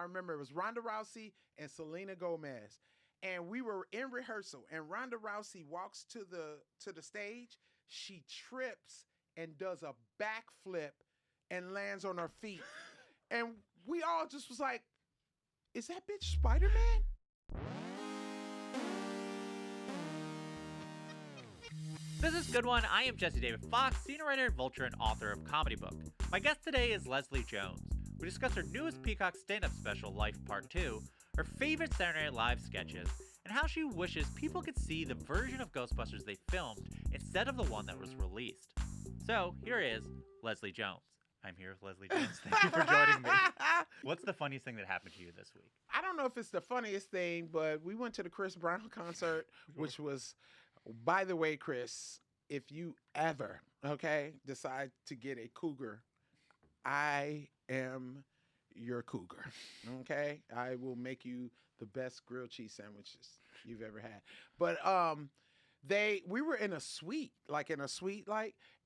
I remember it was Ronda Rousey and Selena Gomez. And we were in rehearsal, and Ronda Rousey walks to the stage. She trips and does a backflip and lands on her feet. And we all just was like, is that bitch Spider-Man? This is Good One. I am Jesse David Fox, senior writer at Vulture and author of Comedy Book. My guest today is Leslie Jones. We discuss her newest Peacock stand-up special, Life Part 2, her favorite Saturday Night Live sketches, and how she wishes people could see the version of Ghostbusters they filmed instead of the one that was released. So, here is Leslie Jones. I'm here with Leslie Jones. Thank you for joining me. What's the funniest thing that happened to you this week? I don't know if it's the funniest thing, but we went to the Chris Brown concert, which was, by the way, Chris, if you ever, decide to get a cougar, I am your cougar, okay? I will make you the best grilled cheese sandwiches you've ever had. But we were in a suite,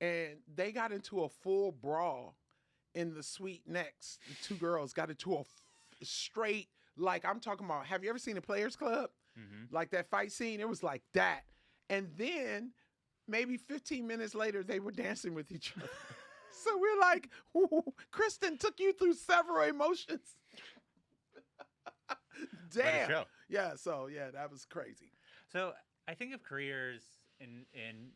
and they got into a full brawl in the suite next. The two girls got into a straight, I'm talking about, have you ever seen a Players Club? Mm-hmm. Like that fight scene, it was like that. And then maybe 15 minutes later, they were dancing with each other. So we're like, Kristen took you through several emotions. Damn. Show. Yeah, so yeah, that was crazy. So I think of careers in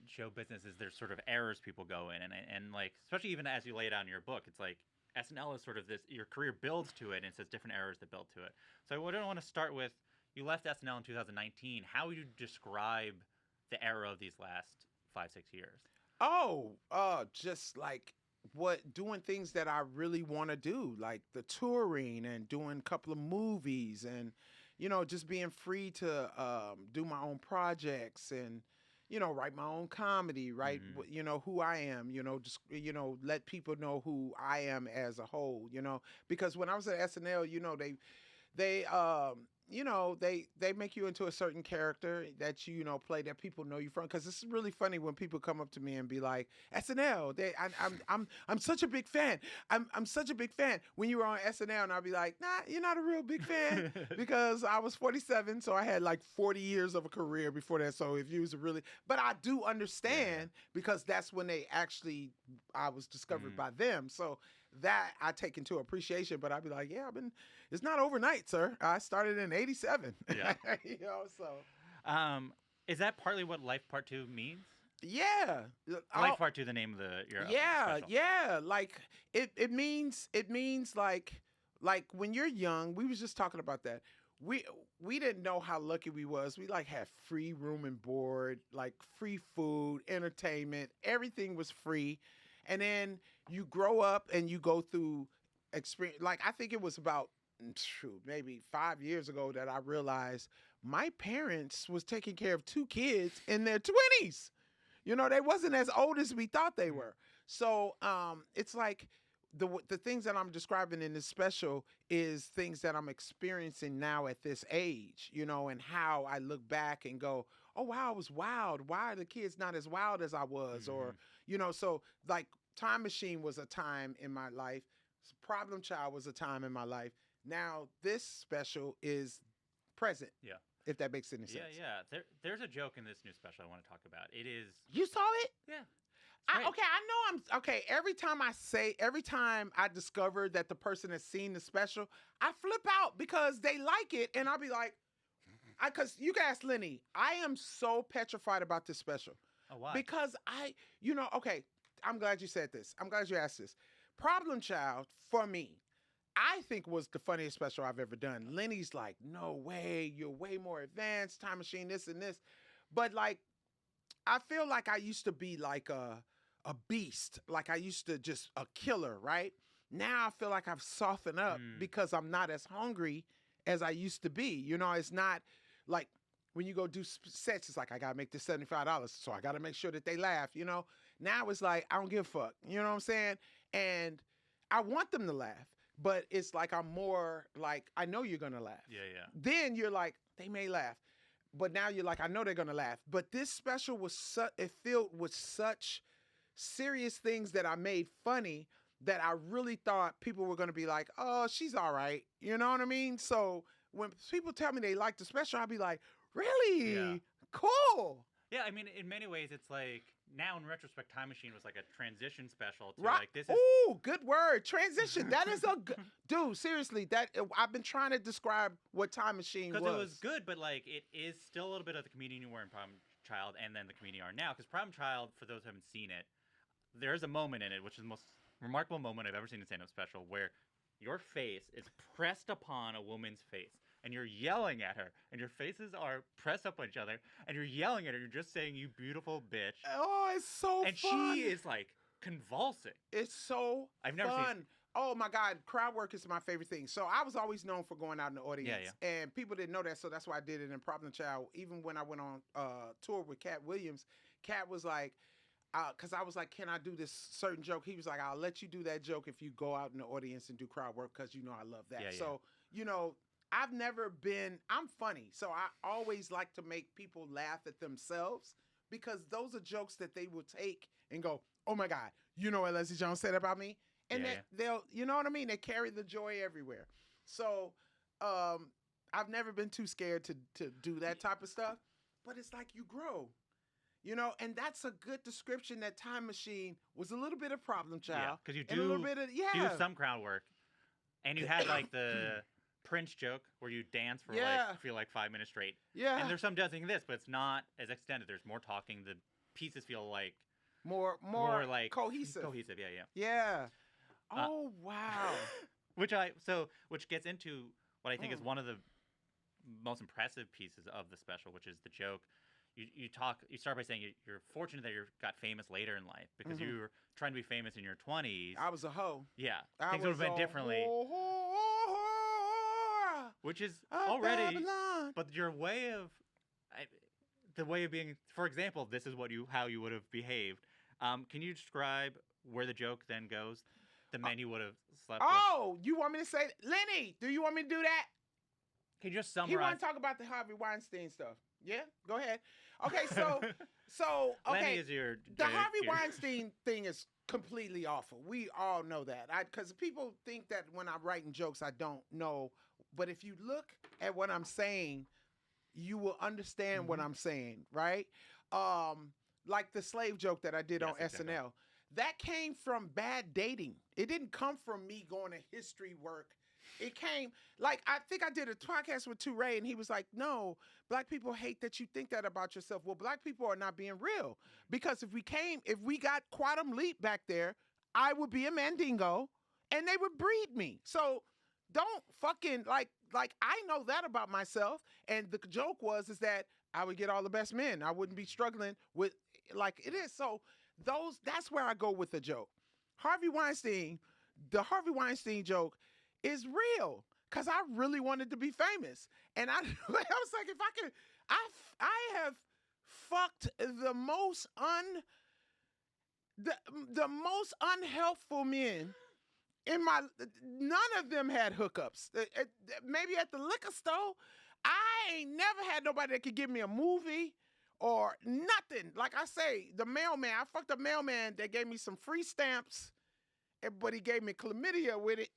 show business as there's sort of errors people go in, and like, especially even as you lay it out in your book, it's like SNL is sort of this, your career builds to it, and it says different errors that build to it. So I want to start with, you left SNL in 2019. How would you describe the era of these last 5-6 years? Just like doing things that I really want to do, like the touring and doing a couple of movies and, just being free to do my own projects and, write my own comedy, write, who I am, just, let people know who I am as a whole, because when I was at SNL, they make you into a certain character that play that people know you from. Because it's really funny when people come up to me and be like, SNL, I'm such a big fan. I'm such a big fan. When you were on SNL, and I'll be like, nah, you're not a real big fan, because I was 47, so I had like 40 years of a career before that. So if you was but I do understand, because that's when I was discovered by them. So that I take into appreciation, but I'd be like, it's not overnight, sir. I started in 87. Yeah. So. Is that partly what Life Part 2 means? Yeah. Life Part 2, the name of your special. Yeah. Like it means like when you're young, we was just talking about that. We didn't know how lucky we was. We had free room and board, like free food, entertainment, everything was free. And then you grow up and you go through experience. Like, I think it was about maybe 5 years ago that I realized my parents was taking care of 2 kids in their 20s. They wasn't as old as we thought they were. So it's like the things that I'm describing in this special is things that I'm experiencing now at this age, and how I look back and go, oh, wow, I was wild. Why are the kids not as wild as I was? Mm-hmm. Or, so like Time Machine was a time in my life. Problem Child was a time in my life. Now this special is present. Yeah. If that makes any sense. Yeah. There's a joke in this new special I want to talk about. It is. You saw it? Yeah. I know I'm okay. Every time I discover that the person has seen the special, I flip out because they like it, and I'll be like, because you can ask Lenny. I am so petrified about this special. Oh, why? Because okay. I'm glad you said this. I'm glad you asked this. Problem Child, for me, I think was the funniest special I've ever done. Lenny's like, no way, you're way more advanced, Time Machine, this and this. But I feel like I used to be like a beast. Like I used to just a killer, right? Now I feel like I've softened up because I'm not as hungry as I used to be. It's not like when you go do sets, it's like, I got to make this $75, so I got to make sure that they laugh, Now it's like, I don't give a fuck, you know what I'm saying? And I want them to laugh, but it's like I'm more like, I know you're going to laugh. Yeah. Then you're like, they may laugh. But now you're like, I know they're going to laugh. But this special was it filled with such serious things that I made funny that I really thought people were going to be like, oh, she's all right. You know what I mean? So when people tell me they like the special, I'll be like, Yeah. really? Cool. Yeah, I mean, in many ways, it's like now in retrospect, Time Machine was like a transition special to Right. like this is. Ooh, good word. Transition. That is a good dude. Seriously, that I've been trying to describe what Time Machine was. Because it was good, but like it is still a little bit of the comedian you were in Problem Child, and then the comedian you are now. Because Problem Child, for those who haven't seen it, there's a moment in it which is the most remarkable moment I've ever seen in a stand-up special, where your face is pressed upon a woman's face, and you're yelling at her, and your faces are pressed up on each other, and you're yelling at her. You're just saying, "You beautiful bitch," Oh, it's so and fun. she is like convulsing. It's so I've never fun. seen. Oh my God, crowd work is my favorite thing. So I was always known for going out in the audience, and people didn't know that, so that's why I did it in Problem Child. Even when I went on tour with Cat Williams, Cat was like, because I was like, can I do this certain joke? He was like, I'll let you do that joke if you go out in the audience and do crowd work, because you know I love that. Yeah, So, you know, I've never been, I'm funny, so I always like to make people laugh at themselves, because those are jokes that they will take and go, oh my God, you know what Leslie Jones said about me? And they'll, you know what I mean? They carry the joy everywhere. So I've never been too scared to do that type of stuff, but it's like you grow. You know, and that's a good description. That Time Machine was a little bit of Problem Child. Because you and a do little bit of do some crowd work, and you had like the Prince joke where you dance for like 5 minutes straight. Yeah. And there's some dancing in this, but it's not as extended. There's more talking. The pieces feel like more like cohesive. Cohesive, yeah. Yeah. Oh wow. Which gets into what I think is one of the most impressive pieces of the special, which is the joke. You start by saying you're fortunate that you got famous later in life, because you were trying to be famous in your 20s. I was a hoe. Yeah. Things would have been differently. Which is already, Babylon. but your way of, the way of being, for example, this is how you would have behaved. Can you describe where the joke then goes? The men you would have slept with? Oh, you want me to say, Lenny, do you want me to do that? Can you just summarize? He want to talk about the Harvey Weinstein stuff. Yeah, go ahead. Okay, so Lenny is your the Harvey Weinstein thing is completely awful. We all know that. Because people think that when I'm writing jokes, I don't know. But if you look at what I'm saying, you will understand what I'm saying, right? Like the slave joke that I did on exactly. SNL. That came from bad dating. It didn't come from me going to history work. It came, like, I think I did a podcast with Touré, and he was like, no, black people hate that you think that about yourself. Well, black people are not being real. Because if we got Quantum Leap back there, I would be a Mandingo, and they would breed me. So don't fucking, like I know that about myself. And the joke is that I would get all the best men. I wouldn't be struggling with, like it is. So that's where I go with the joke. The Harvey Weinstein joke is real, because I really wanted to be famous. And I was like, if I could, I have fucked the most unhelpful men in my, none of them had hookups. Maybe at the liquor store. I ain't never had nobody that could give me a movie or nothing. Like I say, the mailman, I fucked a mailman that gave me some free stamps, but he gave me chlamydia with it.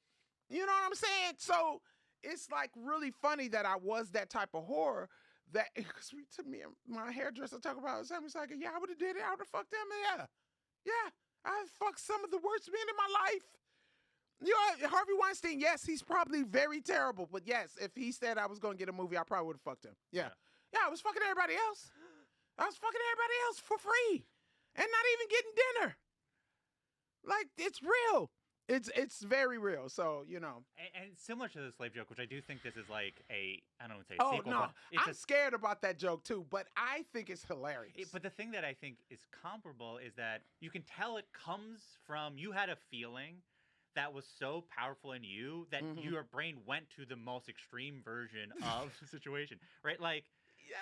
You know what I'm saying? So it's like really funny that I was that type of whore, that, because to me, my hairdresser talk about it. He's like, yeah, I would have did it. I would have fucked him. Yeah. I fucked some of the worst men in my life. You know, Harvey Weinstein, yes, he's probably very terrible. But yes, if he said I was going to get a movie, I probably would have fucked him. Yeah, I was fucking everybody else. I was fucking everybody else for free and not even getting dinner. Like, it's real. It's very real. So, you know. And similar to the slave joke, which I do think this is like I don't want to say oh, sequel. No. But I'm scared about that joke too, but I think it's hilarious. But the thing that I think is comparable is that you can tell it comes from, you had a feeling that was so powerful in you that your brain went to the most extreme version of the situation, right? Like,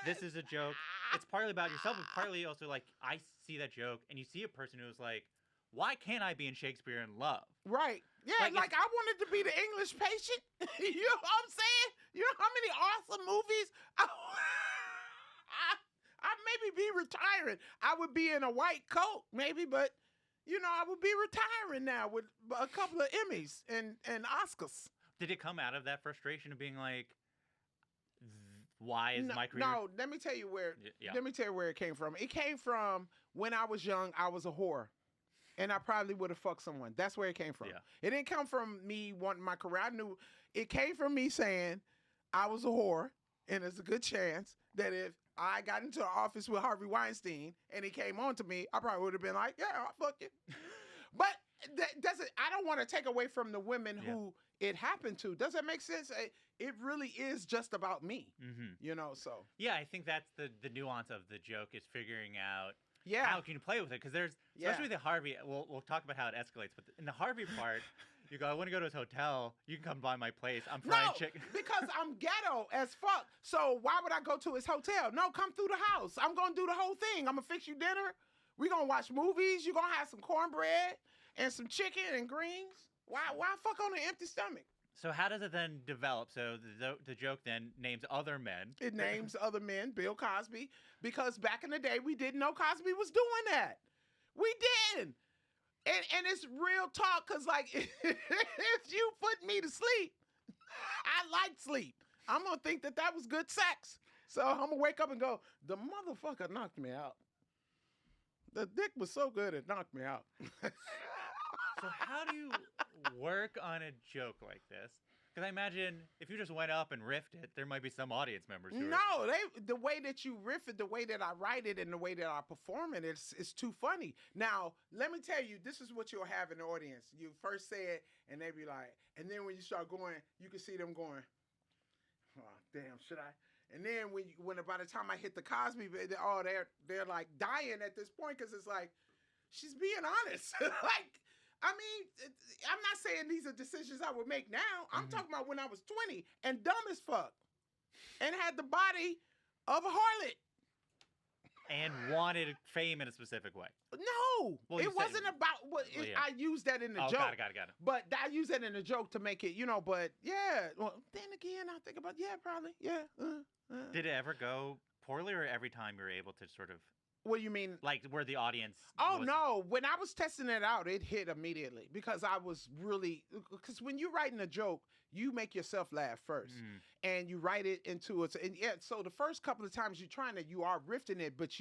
this is a joke. It's partly about yourself, but partly also like, I see that joke and you see a person who's like, why can't I be in Shakespeare in Love? Right. Yeah, like I wanted to be the English patient. You know what I'm saying? You know how many awesome movies? I maybe be retiring. I would be in a white coat, maybe, but I would be retiring now with a couple of Emmys and Oscars. Did it come out of that frustration of being like, why is No, my career? no, let me tell you where. Yeah. Let me tell you where it came from. It came from when I was young. I was a whore, and I probably would have fucked someone. That's where it came from. Yeah. It didn't come from me wanting my career. I knew it came from me saying I was a whore, and there's a good chance that if I got into the office with Harvey Weinstein and he came on to me, I probably would have been like, yeah, I'll fuck you. But that doesn't. I don't want to take away from the women who it happened to. Does that make sense? It really is just about me, so. Yeah, I think that's the nuance of the joke is figuring out Yeah. how can you play with it. Because there's, especially the Harvey, we'll talk about how it escalates, but in the Harvey part, you go, I want to go to his hotel. You can come by my place. I'm frying chicken. Because I'm ghetto as fuck. So why would I go to his hotel? No, come through the house. I'm going to do the whole thing. I'm going to fix you dinner. We're going to watch movies. You're going to have some cornbread and some chicken and greens. Why fuck on an empty stomach? So how does it then develop? So the joke then names other men. It names other men, Bill Cosby, because back in the day, we didn't know Cosby was doing that. We didn't. And it's real talk, because, like, if you put me to sleep, I like sleep. I'm going to think that was good sex. So I'm going to wake up and go, the motherfucker knocked me out. The dick was so good, it knocked me out. So how do you work on a joke like this? Because I imagine if you just went up and riffed it, there might be some audience members who No, the way that you riff it, the way that I write it, and the way that I perform it, it's too funny. Now, let me tell you, this is what you'll have in the audience. You first say it, and they be like, and then when you start going, you can see them going, oh, damn, should I? And then when by the time I hit the Cosby, they're like dying at this point, because it's like, she's being honest. Like, I mean, I'm not saying these are decisions I would make now. I'm talking about when I was 20 and dumb as fuck and had the body of a harlot. And wanted fame in a specific way. No, Well, it wasn't about what I used that in the joke. Got it. But I used that in the joke to make it, but yeah. Well, then again, I think about, probably, yeah. Did it ever go poorly, or every time you were able to sort of... What do you mean? Like, where the audience... No. When I was testing it out, it hit immediately, because I was really... Because when you're writing a joke, you make yourself laugh first. And you write it into it. And so the first couple of times you're trying it, you are riffing it, but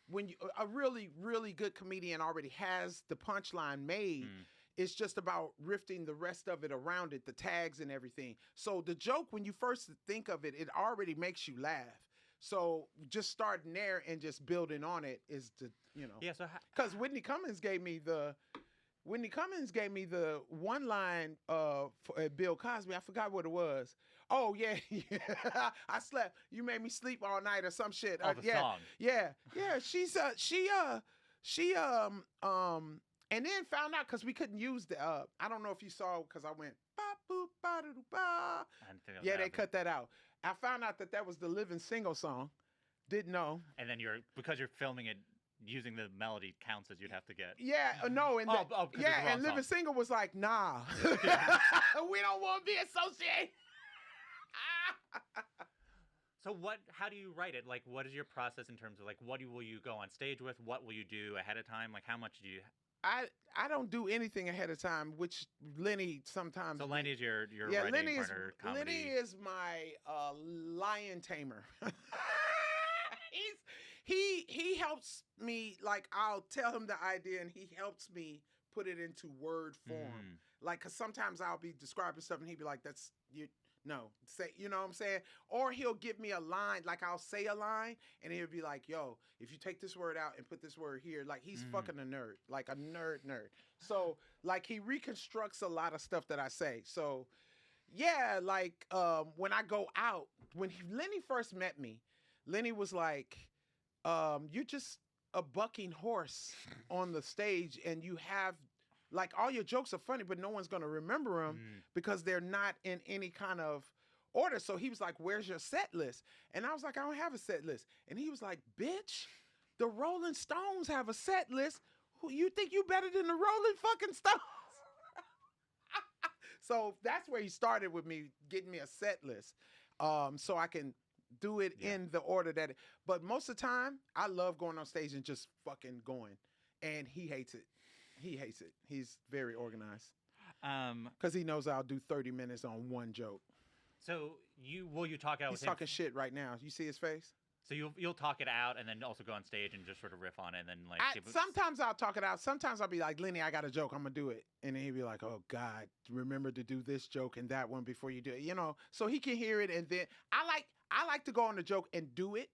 when a really, really good comedian already has the punchline made, it's just about riffing the rest of it around it, the tags and everything. So the joke, when you first think of it, it already makes you laugh. So just starting there and just building on it is Yeah, so... Because Whitney Cummings gave me the one line for Bill Cosby. I forgot what it was. Oh, yeah. I slept. You made me sleep all night or some shit. The song. Yeah. And then found out, because we couldn't use the, I don't know if you saw, because I went, ba boop ba doo ba. Yeah, they cut that out. I found out that was the Living Single song. Didn't know. And then because you're filming it, using the melody counts as you'd have to get. Yeah, no, and and Living Single was like, nah, we don't want to be associated. So how do you write it? Like, what is your process in terms of, like, what will you go on stage with? What will you do ahead of time? Like, how much do you... I don't do anything ahead of time, which Lenny sometimes... So Lenny is your writing partner, comedy. Lenny is my lion tamer. He helps me, like, I'll tell him the idea, and he helps me put it into word form. Like, because sometimes I'll be describing stuff, and he'd be like, say, you know what I'm saying? Or he'll give me a line, like I'll say a line, and he'll be like, yo, if you take this word out and put this word here, like, he's fucking a nerd, like a nerd. So, like, he reconstructs a lot of stuff that I say. So, yeah, like, when I go out, when Lenny first met me, Lenny was like, you're just a bucking horse on the stage, and you have, like, all your jokes are funny, but no one's going to remember them because they're not in any kind of order. So he was like, where's your set list? And I was like, I don't have a set list. And he was like, bitch, the Rolling Stones have a set list. Who you think you better than the Rolling fucking Stones? So that's where he started with me, getting me a set list, so I can do it in the order but most of the time, I love going on stage and just fucking going. and he hates it. He hates it. He's very organized Um, because he knows I'll do 30 minutes on one joke. so will you talk it out He's with him? talking shit right now. You see his face? So you'll talk it out and then also go on stage and just sort of riff on it and then like. Sometimes I'll talk it out. Sometimes I'll be like, Lenny, I got a joke. I'm gonna do it, and then he'll be like, Oh God, remember to do this joke and that one before you do it. So he can hear it, and then I like to go on the joke and do it,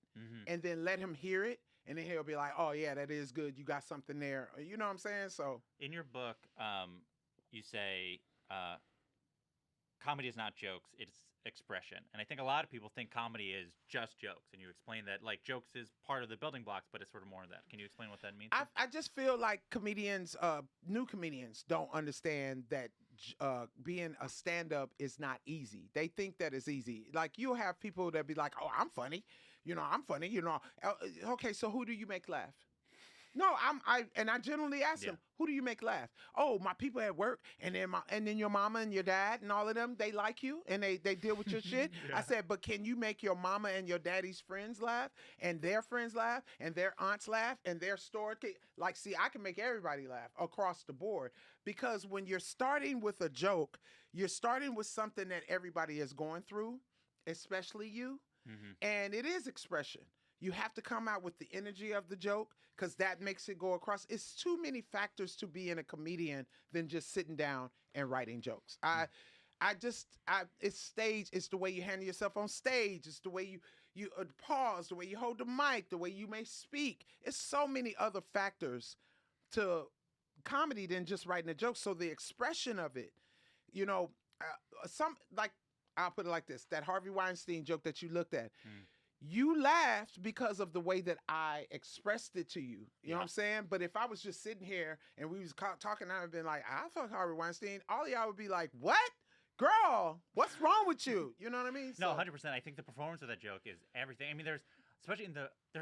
and then let him hear it, and then he'll be like, Oh yeah, that is good. You got something there. You know what I'm saying? So in your book, you say comedy is not jokes; it's expression. And I think a lot of people think comedy is just jokes, and you explain that like jokes is part of the building blocks, but it's sort of more of that. Can you explain what that means? I just feel like comedians, new comedians, don't understand that being a stand-up is not easy. They think that it's easy. Like you'll have people that be like, "Oh, I'm funny," I'm funny. Okay, so who do you make laugh? No, I generally ask them, who do you make laugh? Oh, my people at work, and then your mama and your dad and all of them, they like you and they deal with your shit. Yeah. I said, but can you make your mama and your daddy's friends laugh and their friends laugh and their aunts laugh and their store? Like, see, I can make everybody laugh across the board because when you're starting with a joke, you're starting with something that everybody is going through, especially you, and it is expression. You have to come out with the energy of the joke because that makes it go across. It's too many factors to being a comedian than just sitting down and writing jokes. It's stage. It's the way you handle yourself on stage. It's the way you pause, the way you hold the mic, the way you may speak. It's so many other factors to comedy than just writing a joke. So the expression of it, I'll put it like this: that Harvey Weinstein joke that you looked at. You laughed because of the way that I expressed it to you. You know what I'm saying? But if I was just sitting here and we was talking, I would have been like, I fuck Harvey Weinstein. All of y'all would be like, what? Girl, what's wrong with you? You know what I mean? No, 100%. I think the performance of that joke is everything. I mean, there's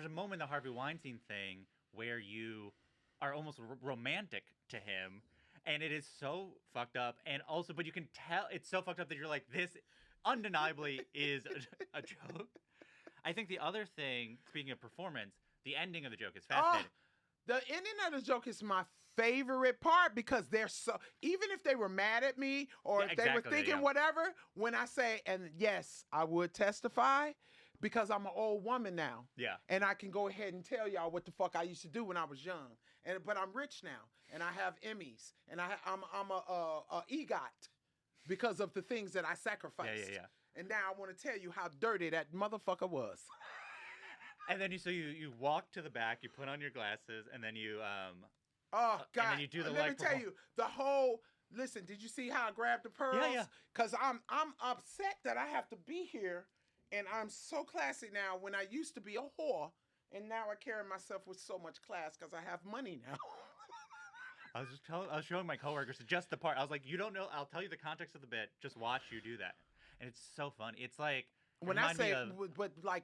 a moment in the Harvey Weinstein thing where you are almost romantic to him, and it is so fucked up. And also, but you can tell it's so fucked up that you're like, this undeniably is a joke. I think the other thing, speaking of performance, the ending of the joke is fascinating. The ending of the joke is my favorite part because they're so, even if they were mad at me or if they were thinking whatever, when I say, and yes, I would testify because I'm an old woman now. Yeah. And I can go ahead and tell y'all what the fuck I used to do when I was young. But I'm rich now and I have Emmys and I'm a EGOT because of the things that I sacrificed. Yeah. And now I want to tell you how dirty that motherfucker was. And then you walk to the back, you put on your glasses, and then you oh God! And then you do the Let me tell you the whole. Listen, did you see how I grabbed the pearls? Yeah. Because I'm upset that I have to be here, and I'm so classy now. When I used to be a whore, and now I carry myself with so much class because I have money now. I was showing my coworkers just the part. I was like, you don't know. I'll tell you the context of the bit. Just watch you do that. And it's so fun. It's like when I say, but like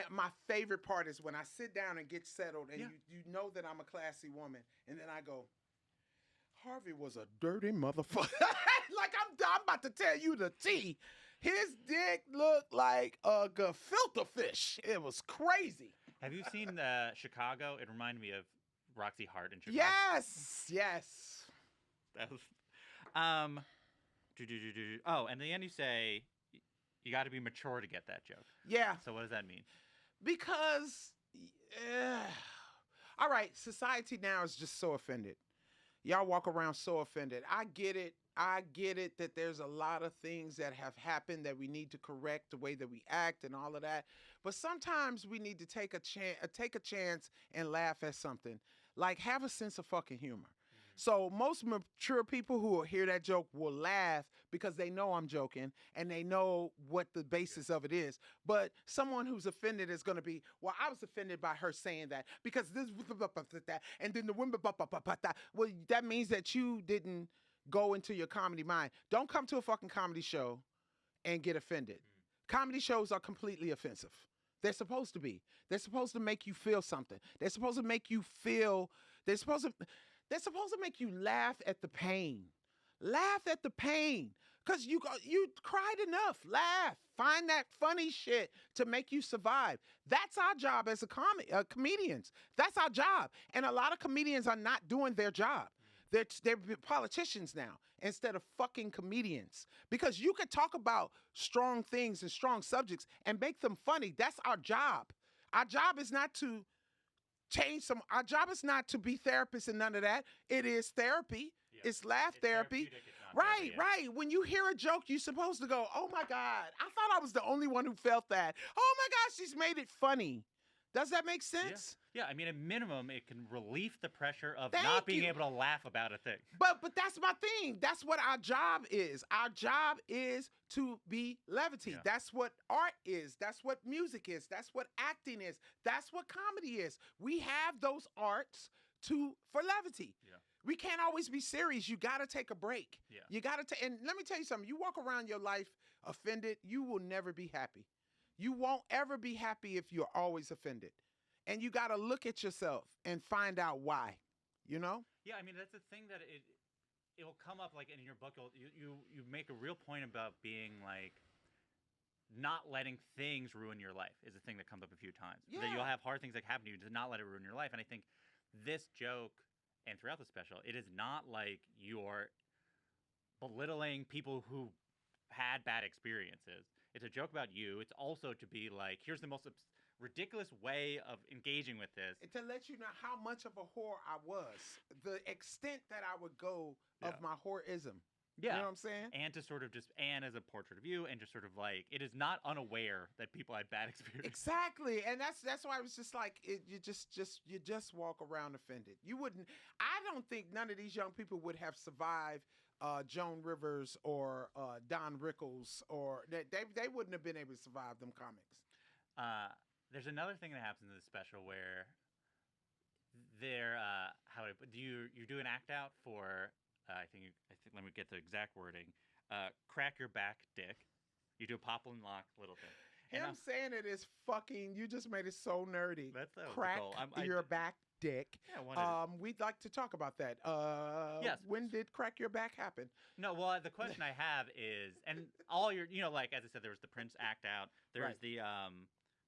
my favorite part is when I sit down and get settled, and you know that I'm a classy woman, and then I go, Harvey was a dirty motherfucker. Like I'm about to tell you the tea. His dick looked like a gefilte fish. It was crazy. Have you seen Chicago? It reminded me of Roxy Hart in Chicago. Yes. That was, Oh, and in the end you say you got to be mature to get that joke. Yeah. So what does that mean? Because, all right, society now is just so offended. Y'all walk around so offended. I get it. That there's a lot of things that have happened that we need to correct, the way that we act and all of that. But sometimes we need to take a chance and laugh at something. Like have a sense of fucking humor. So most mature people who will hear that joke will laugh because they know I'm joking and they know what the basis of it is. But someone who's offended is going to be, well, I was offended by her saying that because this, that, and then the women, well, that means that you didn't go into your comedy mind. Don't come to a fucking comedy show and get offended. Comedy shows are completely offensive. They're supposed to be. They're supposed to make you feel something. They're supposed to make you feel, they're supposed to make you laugh at the pain. Laugh at the pain. Because you cried enough. Laugh. Find that funny shit to make you survive. That's our job as comedians. That's our job. And a lot of comedians are not doing their job. They're politicians now instead of fucking comedians. Because you can talk about strong things and strong subjects and make them funny. That's our job. Our job is not to our job is not to be therapists and none of that. It is therapy. Yeah. It's laugh therapy. Right, right. When you hear a joke, you're supposed to go, oh my God, I thought I was the only one who felt that. Oh my gosh, she's made it funny. Does that make sense? Yeah, I mean, at minimum, it can relieve the pressure of not being able to laugh about a thing. But that's my thing. That's what our job is. Our job is to be levity. Yeah. That's what art is. That's what music is. That's what acting is. That's what comedy is. We have those arts for levity. Yeah. We can't always be serious. You got to take a break. Yeah. You got to and let me tell you something. You walk around your life offended, you will never be happy. You won't ever be happy if you're always offended. And you got to look at yourself and find out why, you know? Yeah, I mean, that's the thing that it'll come up, like, in your book. You make a real point about being, like, not letting things ruin your life is a thing that comes up a few times. Yeah. That you'll have hard things that happen to you to not let it ruin your life. And I think this joke, and throughout the special, it is not like you're belittling people who had bad experiences. It's a joke about you. It's also to be like, here's the most ridiculous way of engaging with this. To let you know how much of a whore I was. The extent that I would go of my whoreism. Yeah. You know what I'm saying? And to sort of and as a portrait of you, and just sort of like, it is not unaware that people had bad experiences. Exactly. And that's why I was just like, you just walk around offended. You wouldn't, I don't think none of these young people would have survived Joan Rivers or Don Rickles, or they wouldn't have been able to survive them comics. There's another thing that happens in this special where you do an act out for I think let me get the exact wording. Crack your back, dick. You do a pop and lock little thing. Him saying it is fucking. You just made it so nerdy. That was crack the goal. Your back, dick. Yeah, we'd like to talk about that. Yes. When did crack your back happen? No, well, the question I have is, and all your, like as I said, there was the Prince act out. There's the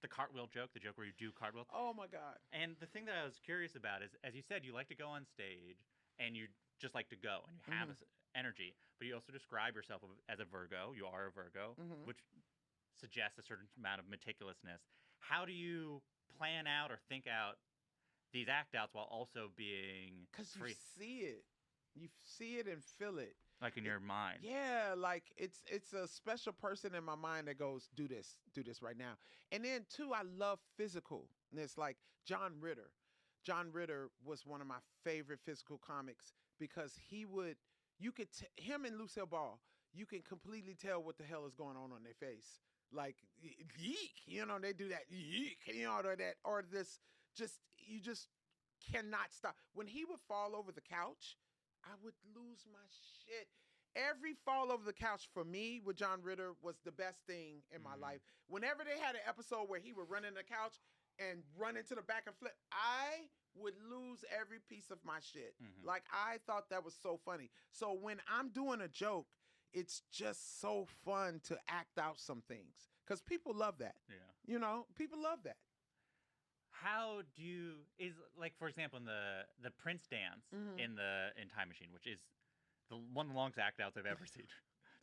cartwheel joke, the joke where you do cartwheels. Oh my God! And the thing that I was curious about is, as you said, you like to go on stage and you just like to go and you have this energy, but you also describe yourself as a Virgo. You are a Virgo, which suggests a certain amount of meticulousness. How do you plan out or think out these act outs while also being free? You see it and feel it. Like in your mind. Yeah, like it's a special person in my mind that goes, do this right now. And then too, I love physical. And it's like John Ritter. John Ritter was one of my favorite physical comics because him and Lucille Ball, you can completely tell what the hell is going on their face. Like, yeek, they do that, yeek, or this, you just cannot stop. When he would fall over the couch, I would lose my shit. Every fall over the couch for me with John Ritter was the best thing in my life. Whenever they had an episode where he would run in the couch and run into the back and flip, I would lose every piece of my shit. Like, I thought that was so funny. So when I'm doing a joke, it's just so fun to act out some things because people love that. Yeah. People love that. How do you like, for example, in the Prince dance in Time Machine, which is one of the longest act outs I've ever seen.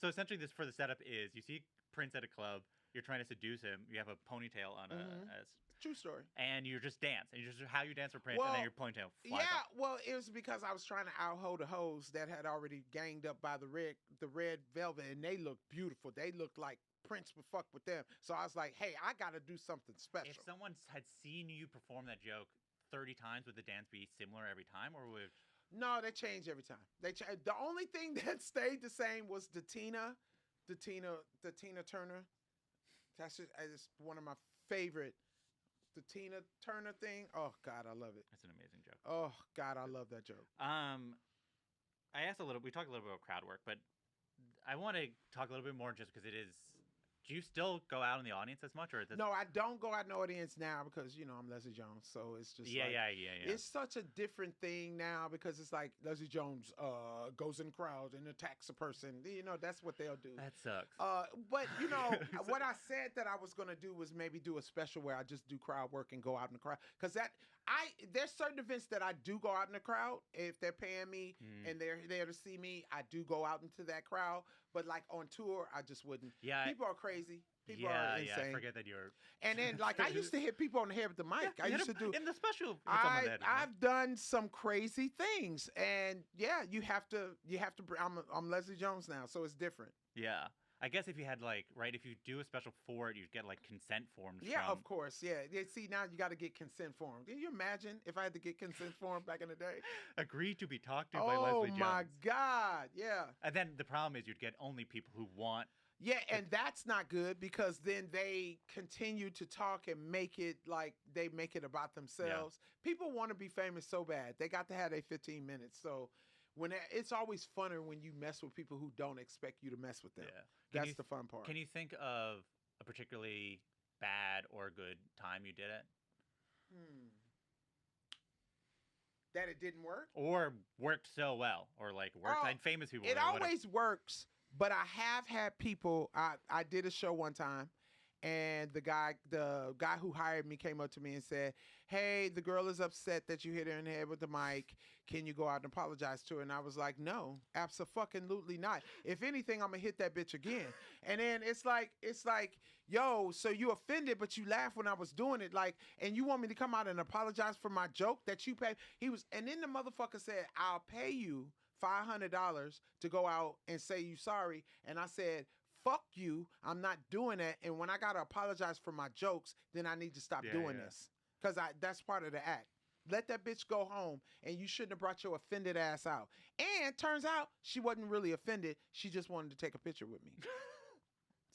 So essentially, this for the setup is you see Prince at a club, you're trying to seduce him, you have a ponytail on a true story, and you just dance, and you just how you dance for Prince, and then your ponytail flies up. Well, it was because I was trying to out-ho the hoes that had already ganged up by the red velvet, and they looked beautiful. They looked like Prince would fuck with them. So I was like, hey, I got to do something special. If someone had seen you perform that joke 30 times, would the dance be similar every time, or would... No, they change every time. The only thing that stayed the same was the Tina Turner. That's just one of my favorite. The Tina Turner thing. Oh God, I love it. That's an amazing joke. Oh God, I love that joke. We talked a little bit about crowd work, but I want to talk a little bit more just because it is do you still go out in the audience as much, or is this? No, I don't go out in the audience now because I'm Leslie Jones, so it's just Yeah, like, yeah. it's such a different thing now because it's like Leslie Jones goes in the crowd and attacks a person. That's what they'll do. That sucks. But what I said that I was gonna do was maybe do a special where I just do crowd work and go out in the crowd, because there's certain events that I do go out in the crowd if they're paying me and they're there to see me. I do go out into that crowd, but like on tour, I just wouldn't. Yeah, people are crazy. People are insane. Yeah, I forget that you're. And then, like, I used to hit people on the head with the mic. I used to do in the special. I've done some crazy things, and yeah, you have to. I'm Leslie Jones now, so it's different. Yeah, I guess if you had if you do a special for it, you'd get consent forms. Yeah, of course. Yeah. See, now you got to get consent form. Can you imagine if I had to get consent form back in the day? Agree to be talked to by Leslie Jones. Oh my God! Yeah. And then the problem is you'd get only people who want. Yeah, and that's not good because then they continue to talk and make it about themselves. Yeah. People want to be famous so bad. They got to have their 15 minutes. So it's always funner when you mess with people who don't expect you to mess with them. Yeah. That's the fun part. Can you think of a particularly bad or good time you did it? That it didn't work? Or worked so well? Or worked and famous people? It always works. But I have had people. I did a show one time, and the guy who hired me came up to me and said, "Hey, the girl is upset that you hit her in the head with the mic. Can you go out and apologize to her?" And I was like, "No, absolutely not. If anything, I'm gonna hit that bitch again." And then it's like, yo, so you offended, but you laughed when I was doing it, and you want me to come out and apologize for my joke that you paid? And then the motherfucker said, "I'll pay you $500 to go out and say you sorry." And I said, "Fuck you, I'm not doing that. And when I gotta apologize for my jokes, then I need to stop doing this. Because that's part of the act. Let that bitch go home, and you shouldn't have brought your offended ass out." And turns out she wasn't really offended. She just wanted to take a picture with me.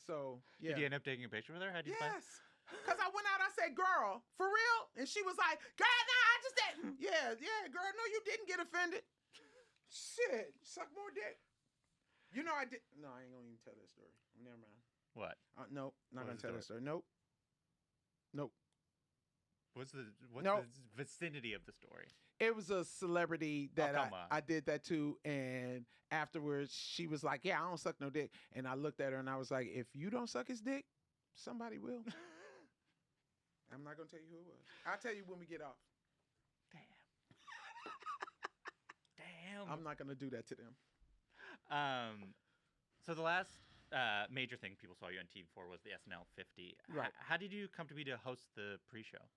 So, yeah. Did you end up taking a picture with her? How'd you find? Yes. Because I went out, I said, "Girl, for real?" And she was like, "Girl, nah, I just did." Yeah, girl, no, you didn't get offended. Shit, suck more dick. I did. No, I ain't gonna even tell that story. Never mind. What? Nope, not gonna tell that story. Nope. What's the vicinity of the story? It was a celebrity that I I did that to, and afterwards she was like, "Yeah, I don't suck no dick." And I looked at her and I was like, "If you don't suck his dick, somebody will." I'm not gonna tell you who it was. I'll tell you when we get off. Damn. I'm not gonna do that to them. So the last major thing people saw you on TV for was the SNL 50. Right. How did you come to be to host the pre-show?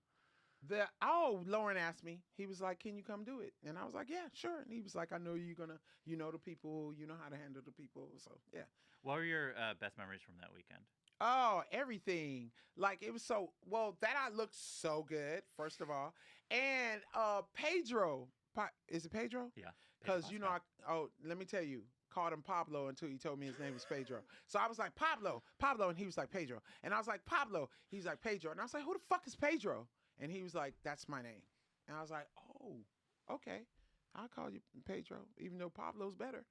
Lauren asked me. He was like, "Can you come do it?" And I was like, "Yeah, sure." And he was like, "I know you're gonna, the people, you know how to handle the people." So yeah. What were your best memories from that weekend? Oh, everything. It was that I looked so good, first of all. And Pedro, is it Pedro? Yeah. Because let me tell you, called him Pablo until he told me his name was Pedro. So I was like, Pablo, and he was like, Pedro. And I was like, Pablo. He's like, Pedro. And I was like, who the fuck is Pedro? And he was like, that's my name. And I was like, oh, okay. I'll call you Pedro, even though Pablo's better.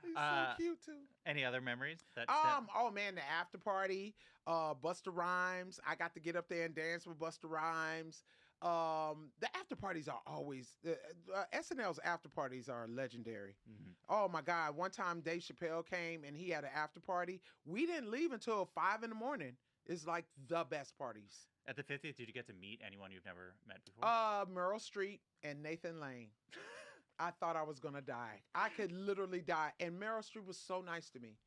He's so cute too. Any other memories? Oh man, the after party, Busta Rhymes. I got to get up there and dance with Busta Rhymes. The after parties are always SNL's after parties are legendary. Mm-hmm. Oh my God! One time Dave Chappelle came and he had an after party. We didn't leave until 5 a.m. It's like the best parties. At the 50th, did you get to meet anyone you've never met before? Meryl Streep and Nathan Lane. I thought I was gonna die. I could literally die. And Meryl Streep was so nice to me.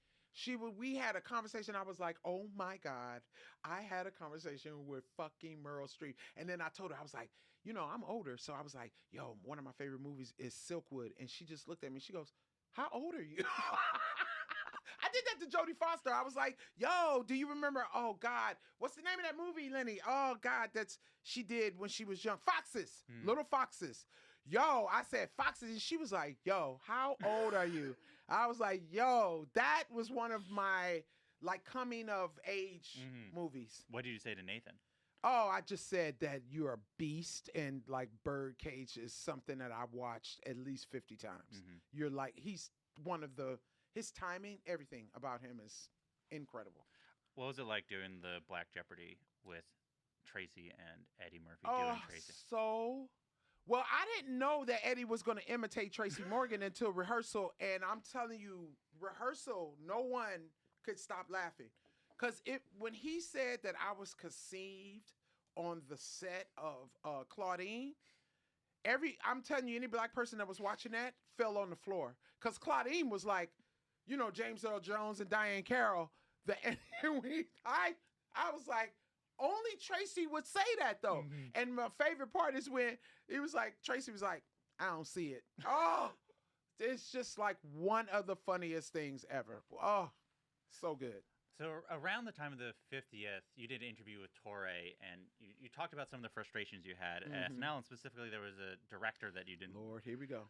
We had a conversation. I was like, oh my God, I had a conversation with fucking Meryl Streep. And then I told her, I was like, I'm older. So I was like, yo, one of my favorite movies is Silkwood. And she just looked at me. She goes, how old are you? I did that to Jodie Foster. I was like, yo, do you remember? Oh God, what's the name of that movie, Lenny? Oh God, she did when she was young. Foxes, Little Foxes. Yo, I said Foxes, and she was like, yo, how old are you? I was like, yo, that was one of my coming of age movies. What did you say to Nathan? Oh, I just said that you're a beast, and like Birdcage is something that I've watched at least 50 times. Hmm. You're like, he's one of the, his timing, everything about him is incredible. What was it like doing the Black Jeopardy with Tracy and Eddie Murphy Oh, doing Tracy? so well, I didn't know that Eddie was going to imitate Tracy Morgan until rehearsal, and I'm telling you, rehearsal, no one could stop laughing, because it when he said that I was conceived on the set of Claudine, I'm telling you, any black person that was watching that fell on the floor, because Claudine was like, James Earl Jones and Diane Carroll. The and I was like, only Tracy would say that though. Mhm. And my favorite part is when it was like Tracy was like, I don't see it. Oh, it's just like one of the funniest things ever. Oh, so good. So around the time of the 50th, you did an interview with Torre, and you talked about some of the frustrations you had at Mhm. SNL, and specifically there was a director that you didn't. Lord, here we go.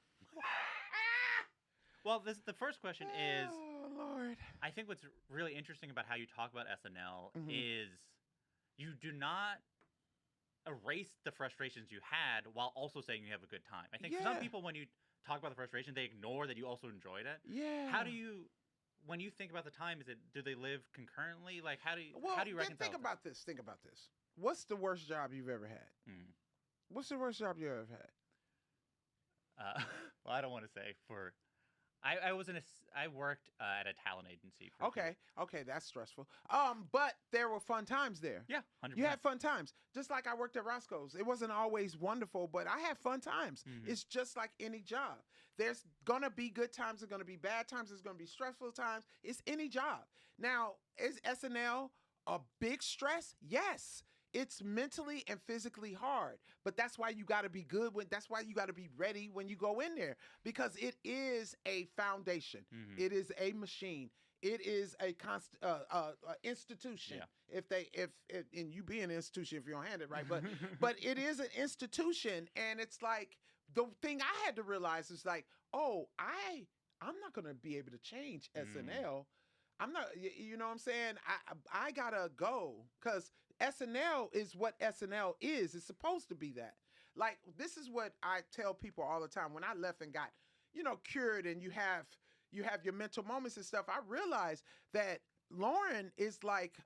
Well, the first question is, Oh Lord. I think what's really interesting about how you talk about SNL Mhm. is you do not erase the frustrations you had while also saying you have a good time. I think for some Yeah. people, when you talk about the frustration, they ignore that you also enjoyed it. Yeah. How do you, when you think about the time, do they live concurrently? Like how do you Well, reconcile? think about this. Think about this. What's the worst job you've ever had? Mm. What's the worst job you ever had? Well, I don't want to say for. I was I worked at a talent agency. For a few Okay, years. okay, that's stressful. But there were fun times there. Yeah, 100%. You had fun times. Just like I worked at Roscoe's. It wasn't always wonderful, but I had fun times. Mhm. It's just like any job. There's gonna be good times, there's gonna be bad times, there's gonna be stressful times. It's any job. Now, is SNL a big stress? Yes. It's mentally and physically hard, but that's why you got to be good that's why you got to be ready when you go in there, because it is a foundation. Mhm. It is a machine. It is a institution. Yeah. If and you be an institution if you don't handle it right, but it is an institution, and it's like the thing I had to realize is like, oh, I'm not gonna be able to change SNL. I'm not, you know what I'm saying? I gotta go, because SNL is what SNL is. It's supposed to be that. Like, this is what I tell people all the time. When I left and got, cured, and you have your mental moments and stuff, I realized that Lauren is like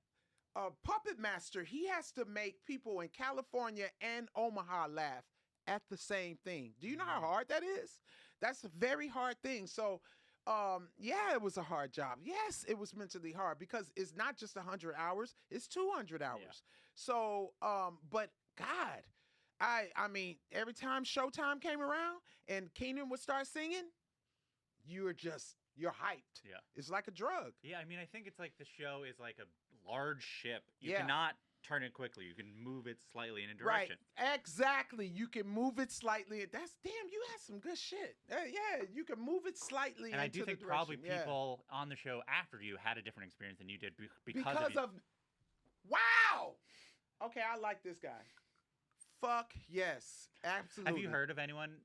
a puppet master. He has to make people in California and Omaha laugh at the same thing. Do you know how hard that is? That's a very hard thing. So, yeah, it was a hard job. Yes, it was mentally hard, because it's not just 100 hours, it's 200 hours. Yeah. So, but God, I mean, every time Showtime came around and Keenan would start singing, you're hyped. Yeah. It's like a drug. Yeah, I mean, I think it's like the show is like a large ship. You Yeah. cannot turn it quickly. You can move it slightly in a Right, direction. exactly. You can move it slightly. That's damn. You had some good shit. Yeah, you can move it slightly. And I into do the think probably direction. Yeah. people on the show after you had a different experience than you did because Because you. of wow. Okay, I like this guy. Fuck yes, absolutely. Have you heard of anyone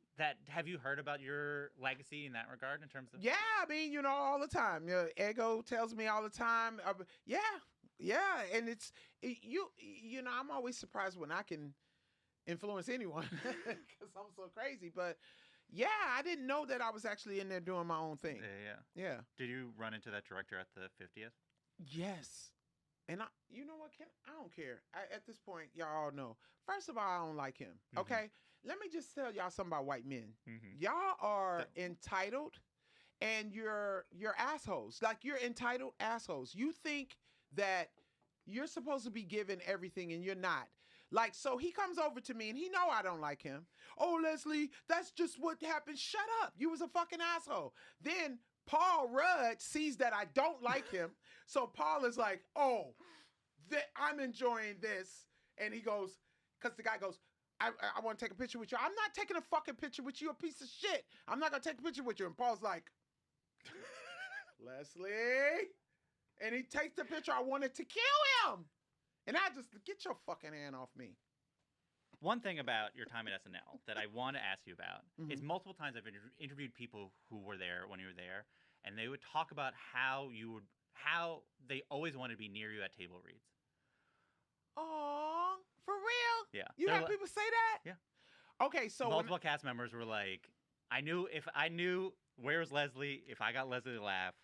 have you heard about your legacy in that regard in terms of? Yeah, I mean, all the time. Ego tells me all the time. Yeah, and I'm always surprised when I can influence anyone, because I'm so crazy. But yeah, I didn't know that I was actually in there doing my own thing. Yeah. Did you run into that director at the 50th? Yes. And you know what, Ken? I don't care. At this point, y'all all know. First of all, I don't like him. Mhm. Okay? Let me just tell y'all something about white men. Mm-hmm. Y'all are entitled, and you're assholes. Like, you're entitled assholes. You think that you're supposed to be given everything, and you're not. Like, so he comes over to me, and he know I don't like him. Oh, Leslie, that's just what happened. Shut up. You was a fucking asshole. Then Paul Rudd sees that I don't like him. So Paul is like, oh, I'm enjoying this. And he goes, because the guy goes, I want to take a picture with you. I'm not taking a fucking picture with you, a piece of shit. I'm not going to take a picture with you. And Paul's like, Leslie. And he takes the picture. I wanted to kill him. And I just, get your fucking hand off me. One thing about your time at SNL that I want to ask you about is multiple times I've interviewed people who were there when you were there, and they would talk about how they always wanted to be near you at table reads. Oh, for real? Yeah. You had people say that? Yeah. Okay, so multiple cast members were like, I knew where's Leslie, if I got Leslie to laugh.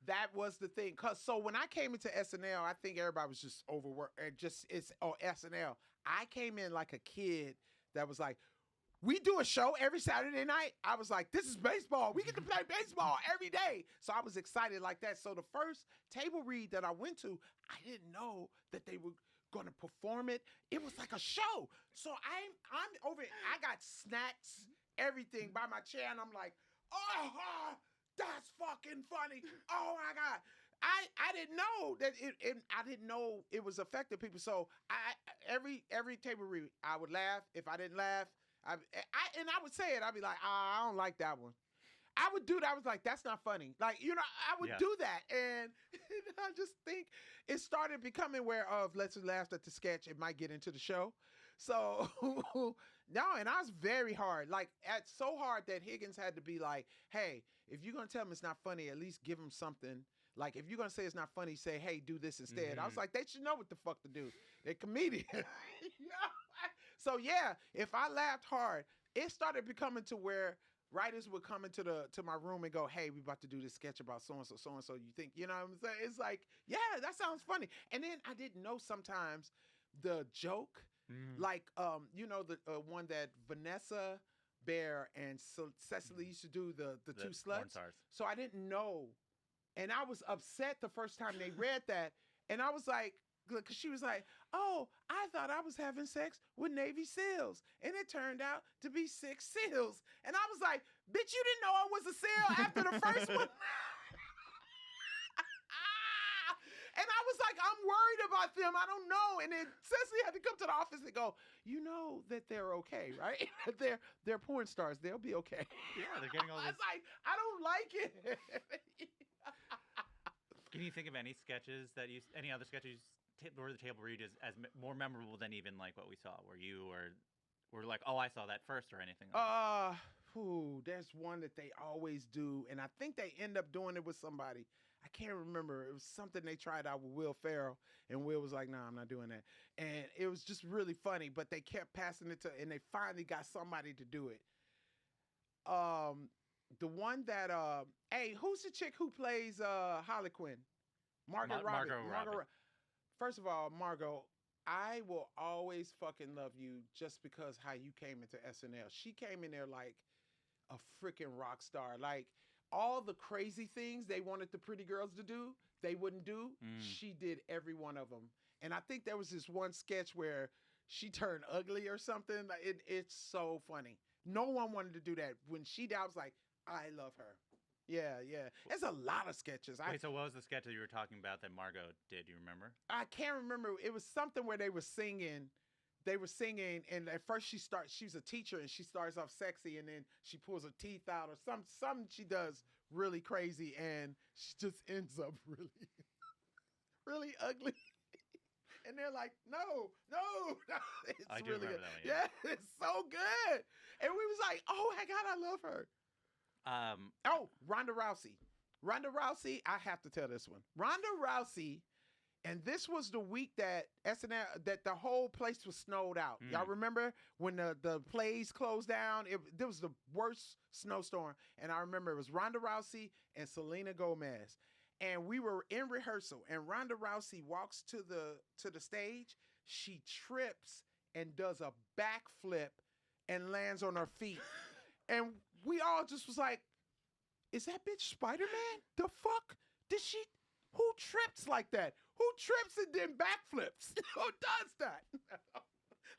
that was the thing. So when I came into SNL, I think everybody was just overworked. SNL. I came in like a kid that was like, we do a show every Saturday night. I was like, this is baseball. We get to play baseball every day. So I was excited like that. So the first table read that I went to, I didn't know that they were going to perform it. It was like a show. So I'm over it. I got snacks, everything by my chair, and I'm like, oh, that's fucking funny. Oh my God. I didn't know that I didn't know it was affecting people. So every table read, I would laugh. If I didn't laugh, I would say it. I'd be like, I don't like that one. I would do that. I was like, that's not funny. Like, I would do that. And I just think it started becoming aware of, let's laugh at the sketch. It might get into the show. So, no, and I was very hard. Like, so hard that Higgins had to be like, hey, if you're going to tell him it's not funny, at least give him something. Like, if you're going to say it's not funny, say, hey, do this instead. I was like, they should know what the fuck to do. They're comedians. So, yeah, if I laughed hard, it started becoming to where writers would come into my room and go, hey, we about to do this sketch about so-and-so, so-and-so. You think, you know what I'm saying? It's like, yeah, that sounds funny. And then I didn't know sometimes the joke, like, the one that Vanessa Bear and Cecily used to do, the two sluts. So I didn't know. And I was upset the first time they read that. And I was like, because she was like, oh, I thought I was having sex with Navy SEALs. And it turned out to be 6 SEALs. And I was like, bitch, you didn't know I was a SEAL after the first one? And I was like, I'm worried about them. I don't know. And then Cecily had to come to the office and go, you know that they're okay, right? they're porn stars. They'll be okay. Yeah, they're getting all this. I was like, I don't like it. Can you think of any other sketches where the table read is as more memorable than even like what we saw, where you were like, oh, I saw that first, or anything? There's one that they always do, and I think they end up doing it with somebody. I can't remember. It was something they tried out with Will Ferrell, and Will was like, "Nah, I'm not doing that." And it was just really funny, but they kept passing it to, and they finally got somebody to do it. The one that hey, who's the chick who plays Harley Quinn? Margot Robbie. First of all, Margot, I will always fucking love you just because how you came into SNL. She came in there like a freaking rock star. Like all the crazy things they wanted the pretty girls to do, they wouldn't do. She did every one of them. And I think there was this one sketch where she turned ugly or something. It's so funny. No one wanted to do that. When she did, I was like, I love her. Yeah. There's a lot of sketches. Wait, so what was the sketch that you were talking about that Margot did? Do you remember? I can't remember. It was something where they were singing. And at first she's a teacher, and she starts off sexy, and then she pulls her teeth out, or something she does really crazy, and she just ends up really, really ugly. And they're like, no. It's I do really remember good. that one. Yeah, it's so good. And we was like, oh my God, I love her. Ronda Rousey. Ronda Rousey, I have to tell this one. Ronda Rousey, and this was the week that SNL, that the whole place was snowed out. Y'all remember when the plays closed down? There was the worst snowstorm. And I remember it was Ronda Rousey and Selena Gomez. And we were in rehearsal, and Ronda Rousey walks to the stage. She trips and does a backflip and lands on her feet. And we all just was like, is that bitch Spider-Man? The fuck? Who trips like that? Who trips and then backflips? Who does that?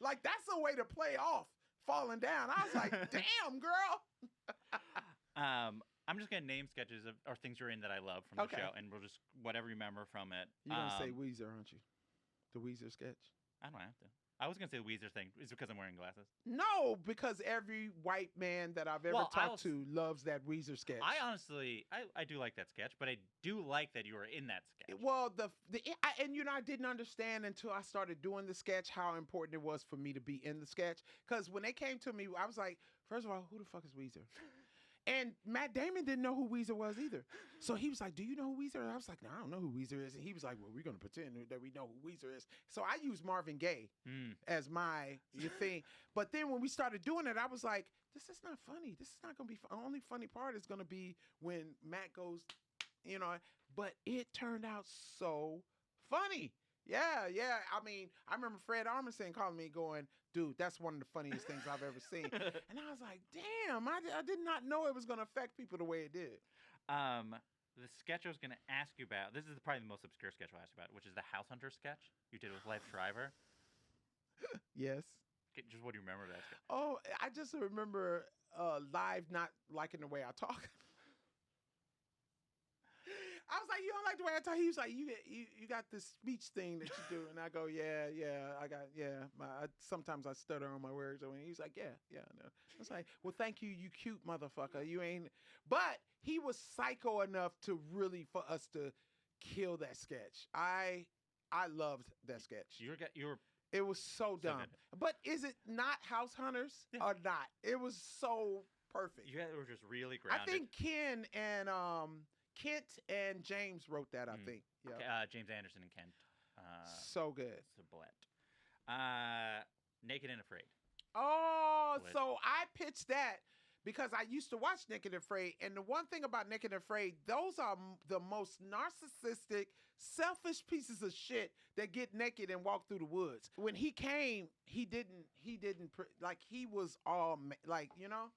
Like, that's a way to play off falling down. I was like, damn, girl. I'm just going to name sketches or things you're in that I love from the show, and we'll just, whatever you remember from it. You're going to say Weezer, aren't you? The Weezer sketch? I don't have to. I was going to say the Weezer thing. Is it because I'm wearing glasses? No, because every white man that I've ever talked to loves that Weezer sketch. I honestly, I do like that sketch, but I do like that you were in that sketch. Well, I didn't understand until I started doing the sketch how important it was for me to be in the sketch. Because when they came to me, I was like, first of all, who the fuck is Weezer? And Matt Damon didn't know who Weezer was either. So he was like, "Do you know who Weezer is?" I was like, "No, I don't know who Weezer is." And he was like, "Well, we're gonna pretend that we know who Weezer is." So I used Marvin Gaye as my thing. But then when we started doing it, I was like, "This is not funny. This is not gonna be fun. The only funny part is gonna be when Matt goes, you know." But it turned out so funny. Yeah, yeah. I mean, I remember Fred Armisen calling me going, "Dude, that's one of the funniest things I've ever seen." And I was like, damn, I did not know it was going to affect people the way it did. The sketch I was going to ask you about, this is probably the most obscure sketch I'll ask you about, which is the House Hunter sketch you did with Lev Shriver. Yes. Just what do you remember of that sketch? Oh, I just remember Live not liking the way I talk. I was like, "You don't like the way I talk?" He was like, you got this speech thing that you do." And I go, yeah, I got, yeah. Sometimes I stutter on my words. And he's like, yeah, no. I was like, "Well, thank you, you cute motherfucker. You ain't." But he was psycho enough to really, for us to kill that sketch. I loved that sketch. It was so dumb. But is it not House Hunters or not? It was so perfect. You guys were just really grounded. I think Kent and James wrote that, I think. Yeah. James Anderson and Kent. So good. Naked and Afraid. Oh, so I pitched that because I used to watch Naked and Afraid. And the one thing about Naked and Afraid, those are the most narcissistic, selfish pieces of shit that get naked and walk through the woods. When he came, he was all like, you know?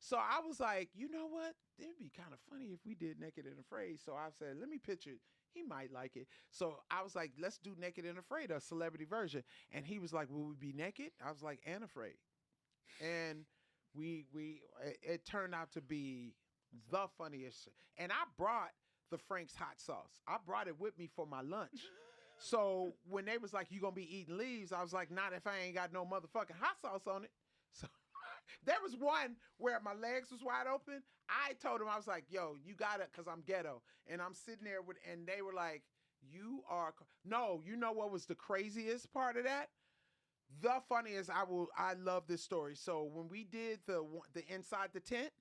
So I was like, you know what? It'd be kind of funny if we did Naked and Afraid. So I said, let me pitch it. He might like it. So I was like, let's do Naked and Afraid, a celebrity version. And he was like, will we be naked? I was like, and afraid. And it turned out to be the funniest. And I brought the Frank's hot sauce. I brought it with me for my lunch. So when they was like, you gonna be eating leaves? I was like, not if I ain't got no motherfucking hot sauce on it. So there was one where my legs was wide open. I told him, I was like, yo, you got it, because I'm ghetto. And I'm sitting there and they were like, no, you know what was the craziest part of that? The funniest, I love this story. So when we did the inside the tent,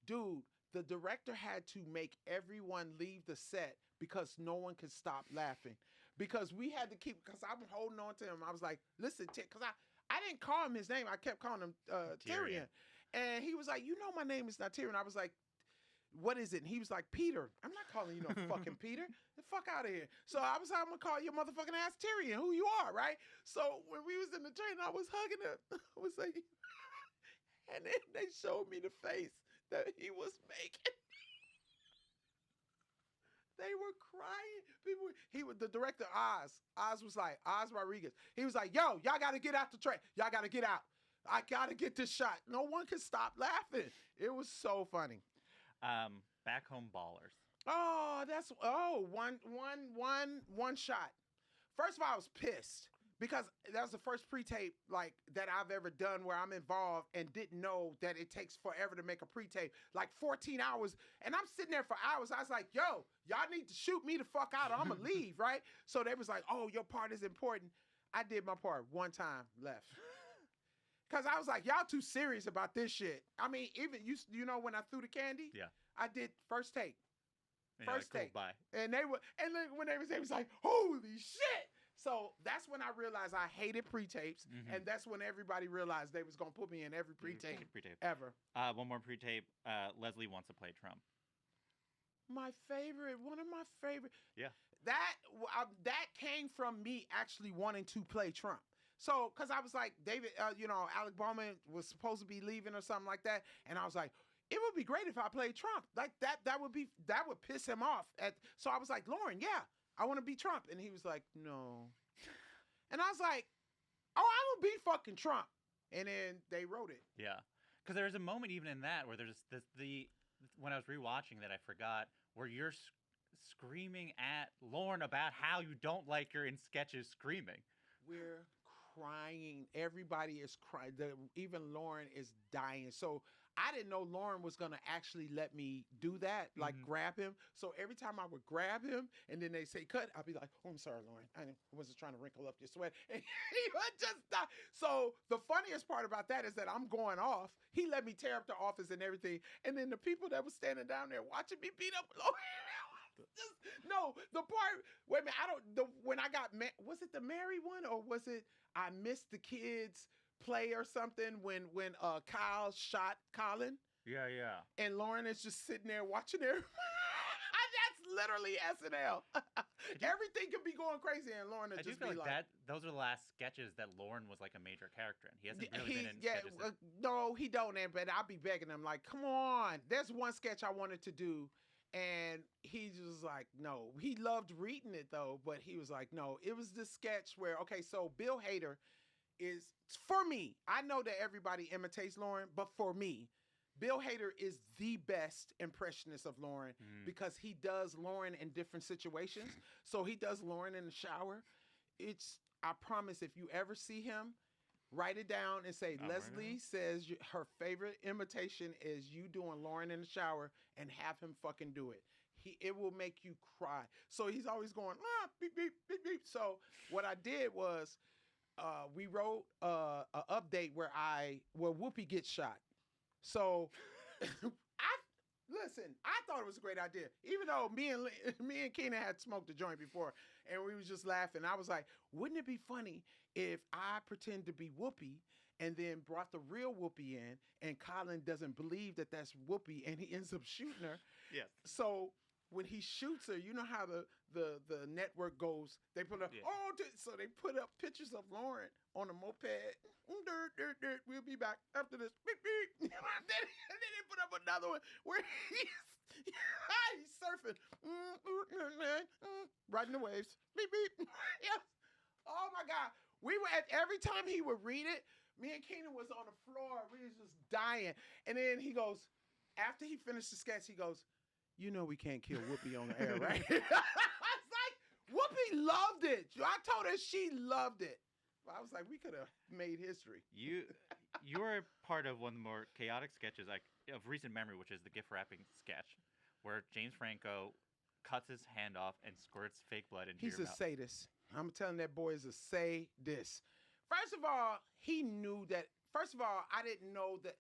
dude, the director had to make everyone leave the set because no one could stop laughing. Because we had to because I was holding on to him. I was like, listen, because I didn't call him his name. I kept calling him Tyrion. And he was like, you know my name is not Tyrion. I was like, what is it? And he was like, Peter. I'm not calling you no fucking Peter. The fuck out of here. So I was like, I'm going to call your motherfucking ass Tyrion, who you are, right? So when we was in the train, I was hugging him. I was like, and then they showed me the face that he was making. They were crying. The director, Oz was like, Oz Rodriguez. He was like, yo, y'all got to get out the train. Y'all got to get out. I got to get this shot. No one could stop laughing. It was so funny. Back Home Ballers. One shot. First of all, I was pissed because that was the first pre-tape like that I've ever done where I'm involved and didn't know that it takes forever to make a pre-tape, like 14 hours. And I'm sitting there for hours. I was like, yo, y'all need to shoot me the fuck out or I'm gonna leave, right? So they was like, oh, your part is important. I did my part one time, left. Because I was like, y'all too serious about this shit. I mean, even you know when I threw the candy? Yeah. I did first take. First take. Bye. And when they was like, holy shit. So that's when I realized I hated pre-tapes. Mm-hmm. And that's when everybody realized they was going to put me in every pre-tape ever. One more pre-tape. Leslie Wants to Play Trump. One of my favorite. Yeah. That came from me actually wanting to play Trump. So, because I was like, David, Alec Baldwin was supposed to be leaving or something like that. And I was like, it would be great if I played Trump. Like that would piss him off. So I was like, Lauren, yeah, I want to be Trump. And he was like, no. And I was like, oh, I will be fucking Trump. And then they wrote it. Yeah. Because there's a moment even in that where there's when I was rewatching that I forgot, where you're screaming at Lauren about how you don't like her in sketches screaming. We're crying. Everybody is crying. Even Lauren is dying. So I didn't know Lauren was gonna actually let me do that, like grab him. So every time I would grab him, and then they say cut, I'd be like, "Oh, I'm sorry, Lauren. I wasn't trying to wrinkle up your sweat." And he would just stop. So the funniest part about that is that I'm going off. He let me tear up the office and everything, and then the people that were standing down there watching me beat up Lauren. No, the part. Wait a minute. I don't. When I got was it the Mary one or was it I missed the kids play or something when Kyle shot Colin Yeah, yeah. and Lauren is just sitting there watching her. That's literally SNL. Everything could be going crazy and Lauren would I do just feel be like like that. Those are the last sketches that Lauren was like a major character in. He hasn't really been in sketches. No, he don't. But I'll be begging him like, come on. There's one sketch I wanted to do. And he was like, no. He loved reading it though, but he was like, no. It was the sketch where, okay, so Bill Hader is, for me, I know that everybody imitates Lauren, but for me, Bill Hader is the best impressionist of Lauren because he does Lauren in different situations. So he does Lauren in the shower. I promise, if you ever see him, write it down and say, Leslie says her favorite imitation is you doing Lauren in the shower, and have him fucking do it. It will make you cry. So he's always going, beep, beep, beep, beep. So what I did was, we wrote an update where Whoopi gets shot. So I thought it was a great idea. Even though me and Keena had smoked a joint before and we was just laughing. I was like, wouldn't it be funny if I pretend to be Whoopi and then brought the real Whoopi in and Colin doesn't believe that that's Whoopi and he ends up shooting her. Yes. So when he shoots her, you know how the network goes. They put up so they put up pictures of Lauren on a moped. Dirt. We'll be back after this. Beep, beep. and then they put up another one where he's surfing, riding the waves. Beep beep. Yes. Oh my God. We were every time he would read it, me and Keenan was on the floor. We was just dying. And then he goes, after he finished the sketch, he goes, you know we can't kill Whoopi on the air, right? I was like, Whoopi loved it. I told her she loved it. I was like, we could have made history. You were part of one of the more chaotic sketches of recent memory, which is the gift wrapping sketch, where James Franco cuts his hand off and squirts fake blood into your mouth. He's a sadist. I'm telling that boy is a sadist. First of all, he knew that. First of all, I didn't know that.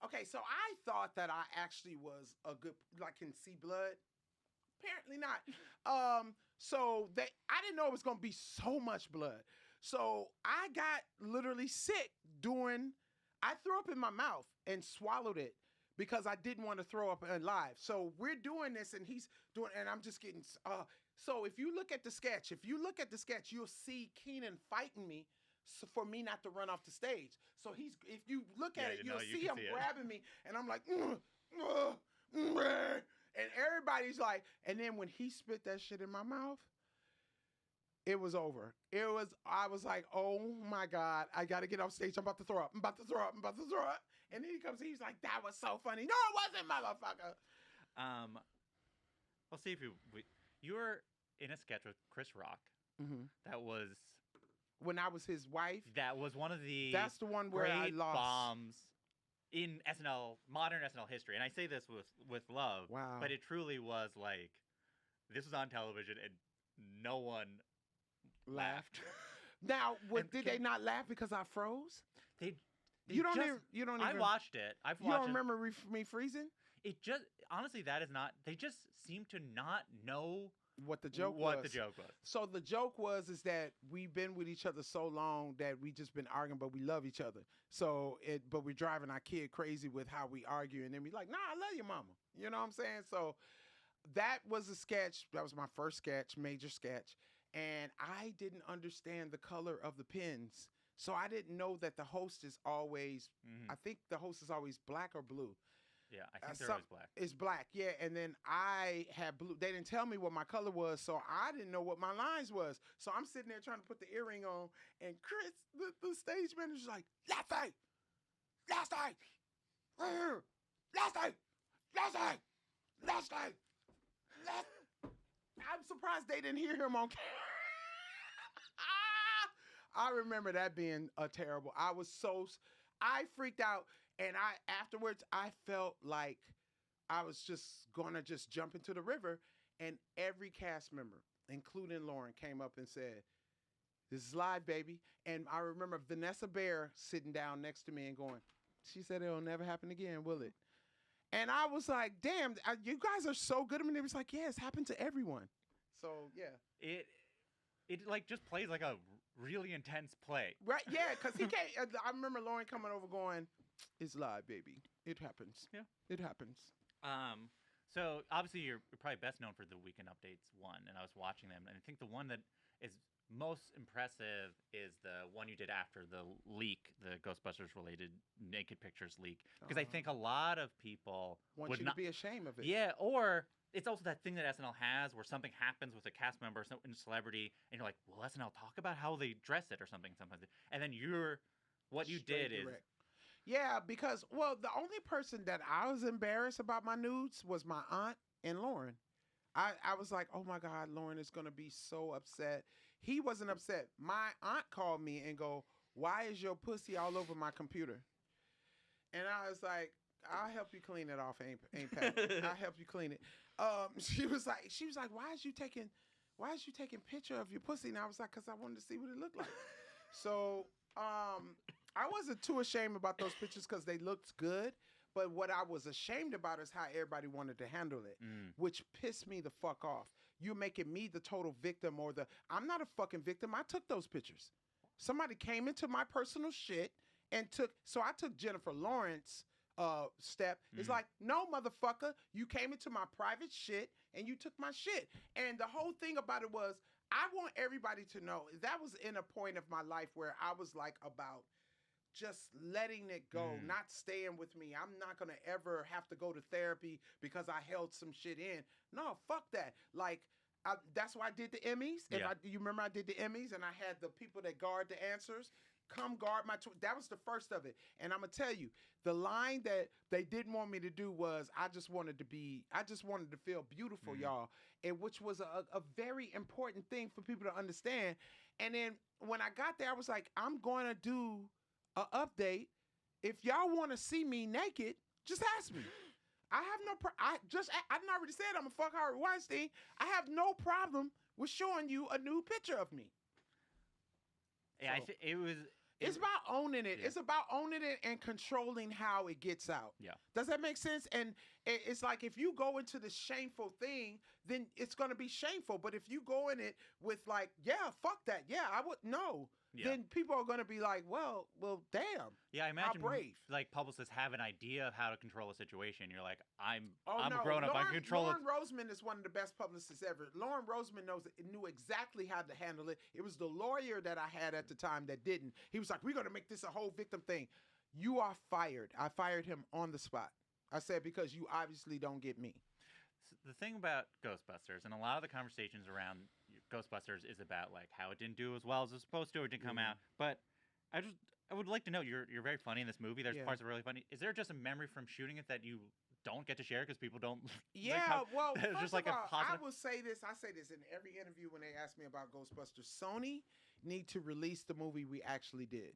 Okay, so I thought that I actually was a good, like, can see blood. Apparently not. So I didn't know it was going to be so much blood. So I got literally sick I threw up in my mouth and swallowed it because I didn't want to throw up live. So we're doing this and he's doing, and I'm just getting, so if you look at the sketch, you'll see Keenan fighting me for me not to run off the stage. So if you look at it, you'll see him grabbing me and I'm like, and everybody's like, and then when he spit that shit in my mouth, it was over. I was like, oh my God, I got to get off stage. I'm about to throw up. And then he comes and he's like, that was so funny. No, it wasn't, motherfucker. I'll see if you were in a sketch with Chris Rock. Mm-hmm. That was when I was his wife. That was one of the that's the one where I lost bombs in modern SNL history. And I say this with love. Wow. But it truly was like, this was on television and no one laughed. Now, did they not laugh because I froze? You don't even. I watched it. You don't remember me freezing? It just honestly, that is not. They just seem to not know what the joke was. So the joke was that we've been with each other so long that we just been arguing, but we love each other. But we're driving our kid crazy with how we argue, and then we like, nah, I love your mama. You know what I'm saying? So that was a sketch. That was my first sketch, major sketch. And I didn't understand the color of the pins. So I didn't know that the host is always, I think the host is always black or blue. Yeah, I think they're always black. It's black, yeah. And then I had blue. They didn't tell me what my color was, so I didn't know what my lines was. So I'm sitting there trying to put the earring on, and Chris, the stage manager's like, last night. I'm surprised they didn't hear him on camera. I remember that being terrible. I freaked out. And afterwards I felt like I was just gonna just jump into the river, and every cast member, including Lauren, came up and said, "This is live, baby." And I remember Vanessa Bayer sitting down next to me and going, "She said it'll never happen again, will it?" And I was like, "Damn, you guys are so good." I mean, it was like, "Yeah, it's happened to everyone." So yeah, it like just plays like a really intense play. right, yeah, because he can't. I remember Lauren coming over going, "It's live, baby. It happens. Yeah. It happens." So obviously you're probably best known for the Weekend Updates one, and I was watching them, and I think the one that is most impressive is the one you did after the leak, the Ghostbusters related naked pictures leak, because I think a lot of people Want would you not to be ashamed of it. Yeah, or it's also that thing that SNL has where something happens with a cast member, some celebrity, and you're like, "Will SNL talk about how they dress it or something?" Sometimes, and then what you Straight did is direct. Yeah, because the only person that I was embarrassed about my nudes was my aunt and Lauren. I was like, "Oh my God, Lauren is gonna be so upset." He wasn't upset. My aunt called me and go, "Why is your pussy all over my computer?" And I was like, "I'll help you clean it off, ain't Pat. I'll help you clean it." She was like, "Why is you taking picture of your pussy?" And I was like, "Cause I wanted to see what it looked like." So I wasn't too ashamed about those pictures because they looked good. But what I was ashamed about is how everybody wanted to handle it, which pissed me the fuck off. You're making me the total victim I'm not a fucking victim. I took those pictures. Somebody came into my personal shit and so I took Jennifer Lawrence step. It's like, "No, motherfucker, you came into my private shit and you took my shit." And the whole thing about it was, I want everybody to know that was in a point of my life where I was like about just letting it go, not staying with me. I'm not going to ever have to go to therapy because I held some shit in. No, fuck that. Like, that's why I did the Emmys. Yeah. You remember I did the Emmys and I had the people that guard the answers come guard my that was the first of it. And I'm going to tell you, the line that they didn't want me to do was, I just wanted to feel beautiful, y'all. And which was a very important thing for people to understand. And then when I got there, I was like, I'm going to do an update. If y'all want to see me naked, just ask me. I have no I didn't already said I'm a fuck Harvey Weinstein. I have no problem with showing you a new picture of me. Yeah, So, it's about owning it. Yeah. It's about owning it and controlling how it gets out. Yeah. Does that make sense? And it's like, if you go into the shameful thing, then it's going to be shameful. But if you go in it with like, "Yeah, fuck that. Yeah, I would no." Yeah. Then people are going to be like, well, damn. Yeah, I imagine how brave. Like publicists have an idea of how to control a situation. You're like, I'm no. a grown up. I can control Lauren it. Roseman is one of the best publicists ever. Lauren Roseman knew exactly how to handle it. It was the lawyer that I had at the time that didn't. He was like, "We're going to make this a whole victim thing." You are fired. I fired him on the spot. I said, because you obviously don't get me. The thing about Ghostbusters, and a lot of the conversations around Ghostbusters is about like how it didn't do as well as it was supposed to, or it didn't come out. But I would like to know, you're very funny in this movie. There's parts that are really funny. Is there just a memory from shooting it that you don't get to share because people don't? Yeah, well, first just like of all, a positive. I will say this. I say this in every interview when they ask me about Ghostbusters. Sony need to release the movie we actually did.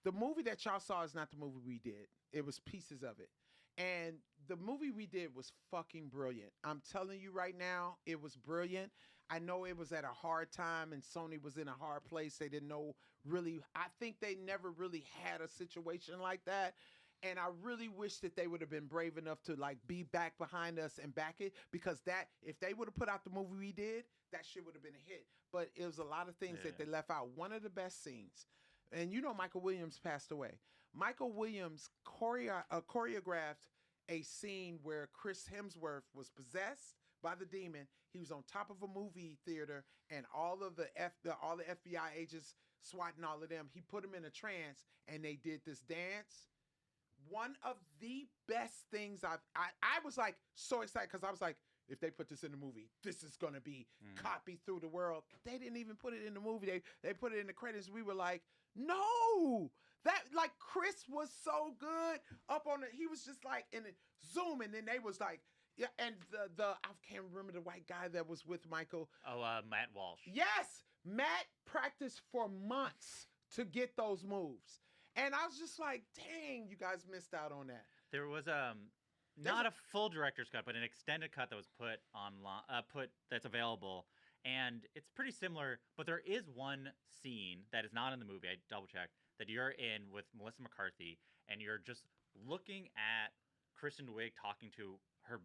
The movie that y'all saw is not the movie we did. It was pieces of it. And the movie we did was fucking brilliant. I'm telling you right now, it was brilliant. I know it was at a hard time and Sony was in a hard place. They didn't know really. I think they never really had a situation like that. And I really wish that they would have been brave enough to like be back behind us and back it, because that, if they would have put out the movie we did, that shit would have been a hit. But it was a lot of things that they left out. One of the best scenes, and you know Michael Williams passed away. Michael Williams choreographed a scene where Chris Hemsworth was possessed by the demon. He was on top of a movie theater, and all the FBI agents, SWAT and all of them, he put them in a trance, and they did this dance. One of the best things I was like so excited, because I was like, if they put this in the movie, this is gonna be copied through the world. They didn't even put it in the movie. They put it in the credits. We were like, no, that, like, Chris was so good up on it. He was just like in it, zoom, and then they was like, yeah, and the I can't remember the white guy that was with Michael. Oh, Matt Walsh. Yes, Matt practiced for months to get those moves. And I was just like, dang, you guys missed out on that. There was There's not a full director's cut, but an extended cut that was put online, that's available, and it's pretty similar. But there is one scene that is not in the movie. I double checked that you're in with Melissa McCarthy, and you're just looking at Kristen Wiig talking to her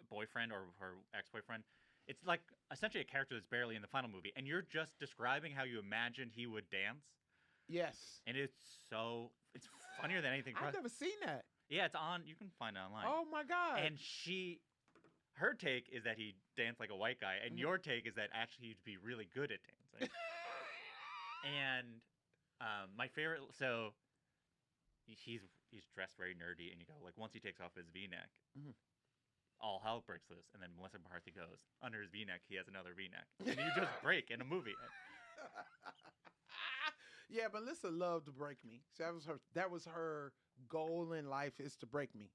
boyfriend or her ex-boyfriend. It's like essentially a character that's barely in the final movie, and you're just describing how you imagined he would dance. Yes. And it's funnier than anything. I've never seen that. Yeah, it's on. You can find it online. Oh my God. And her take is that he danced like a white guy, and your take is that actually he'd be really good at dancing. And my favorite, so he's dressed very nerdy, and you go like once he takes off his V-neck, all hell breaks loose, and then Melissa McCarthy goes under his V-neck. He has another V-neck, and you just break in a movie. Yeah, Melissa loved to break me. So that was her goal in life, is to break me.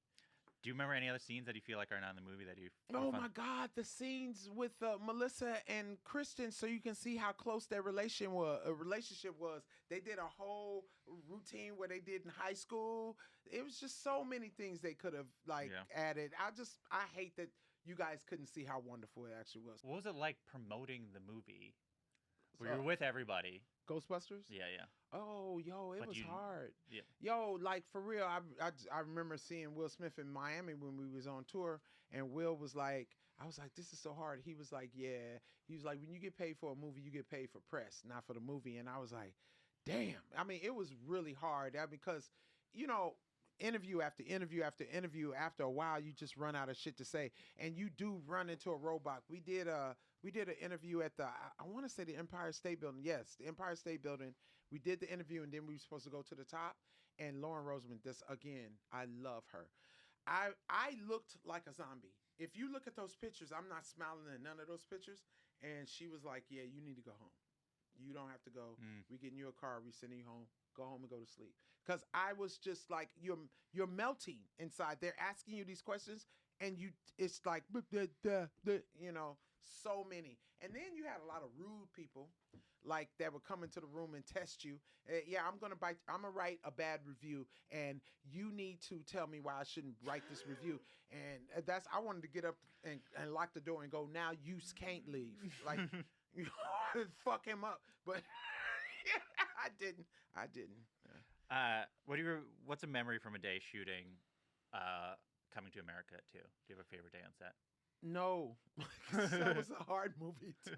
Do you remember any other scenes that you feel like are not in the movie that you? Oh my God, the scenes with Melissa and Kristen, so you can see how close their relationship was. They did a whole routine where they did in high school. It was just so many things they could have added. I hate that you guys couldn't see how wonderful it actually was. What was it like promoting the movie? Where you're with everybody. Ghostbusters? Yeah. Oh, yo, it was hard. Yeah. Yo, like for real, I remember seeing Will Smith in Miami when we was on tour, and Will was like, I was like, this is so hard. He was like, yeah. He was like, when you get paid for a movie, you get paid for press, not for the movie. And I was like, damn. I mean, it was really hard because, interview after interview after interview, after a while, you just run out of shit to say, and you do run into a roadblock. We did an interview at I want to say the Empire State Building. Yes, the Empire State Building. We did the interview, and then we were supposed to go to the top. And Lauren Roseman, I love her. I looked like a zombie. If you look at those pictures, I'm not smiling in none of those pictures. And she was like, yeah, you need to go home. You don't have to go. We getting you a car. We sending you home. Go home and go to sleep. Because I was just like, you're melting inside. They're asking you these questions, and it's like, so many. And then you had a lot of rude people, like that would come into the room and test you. I'm gonna write a bad review, and you need to tell me why I shouldn't write this review. And I wanted to get up and lock the door and go, now you can't leave. Like, fuck him up. But I didn't. What's a memory from a day shooting Coming to America too? Do you have a favorite day on set? No. That was a hard movie too.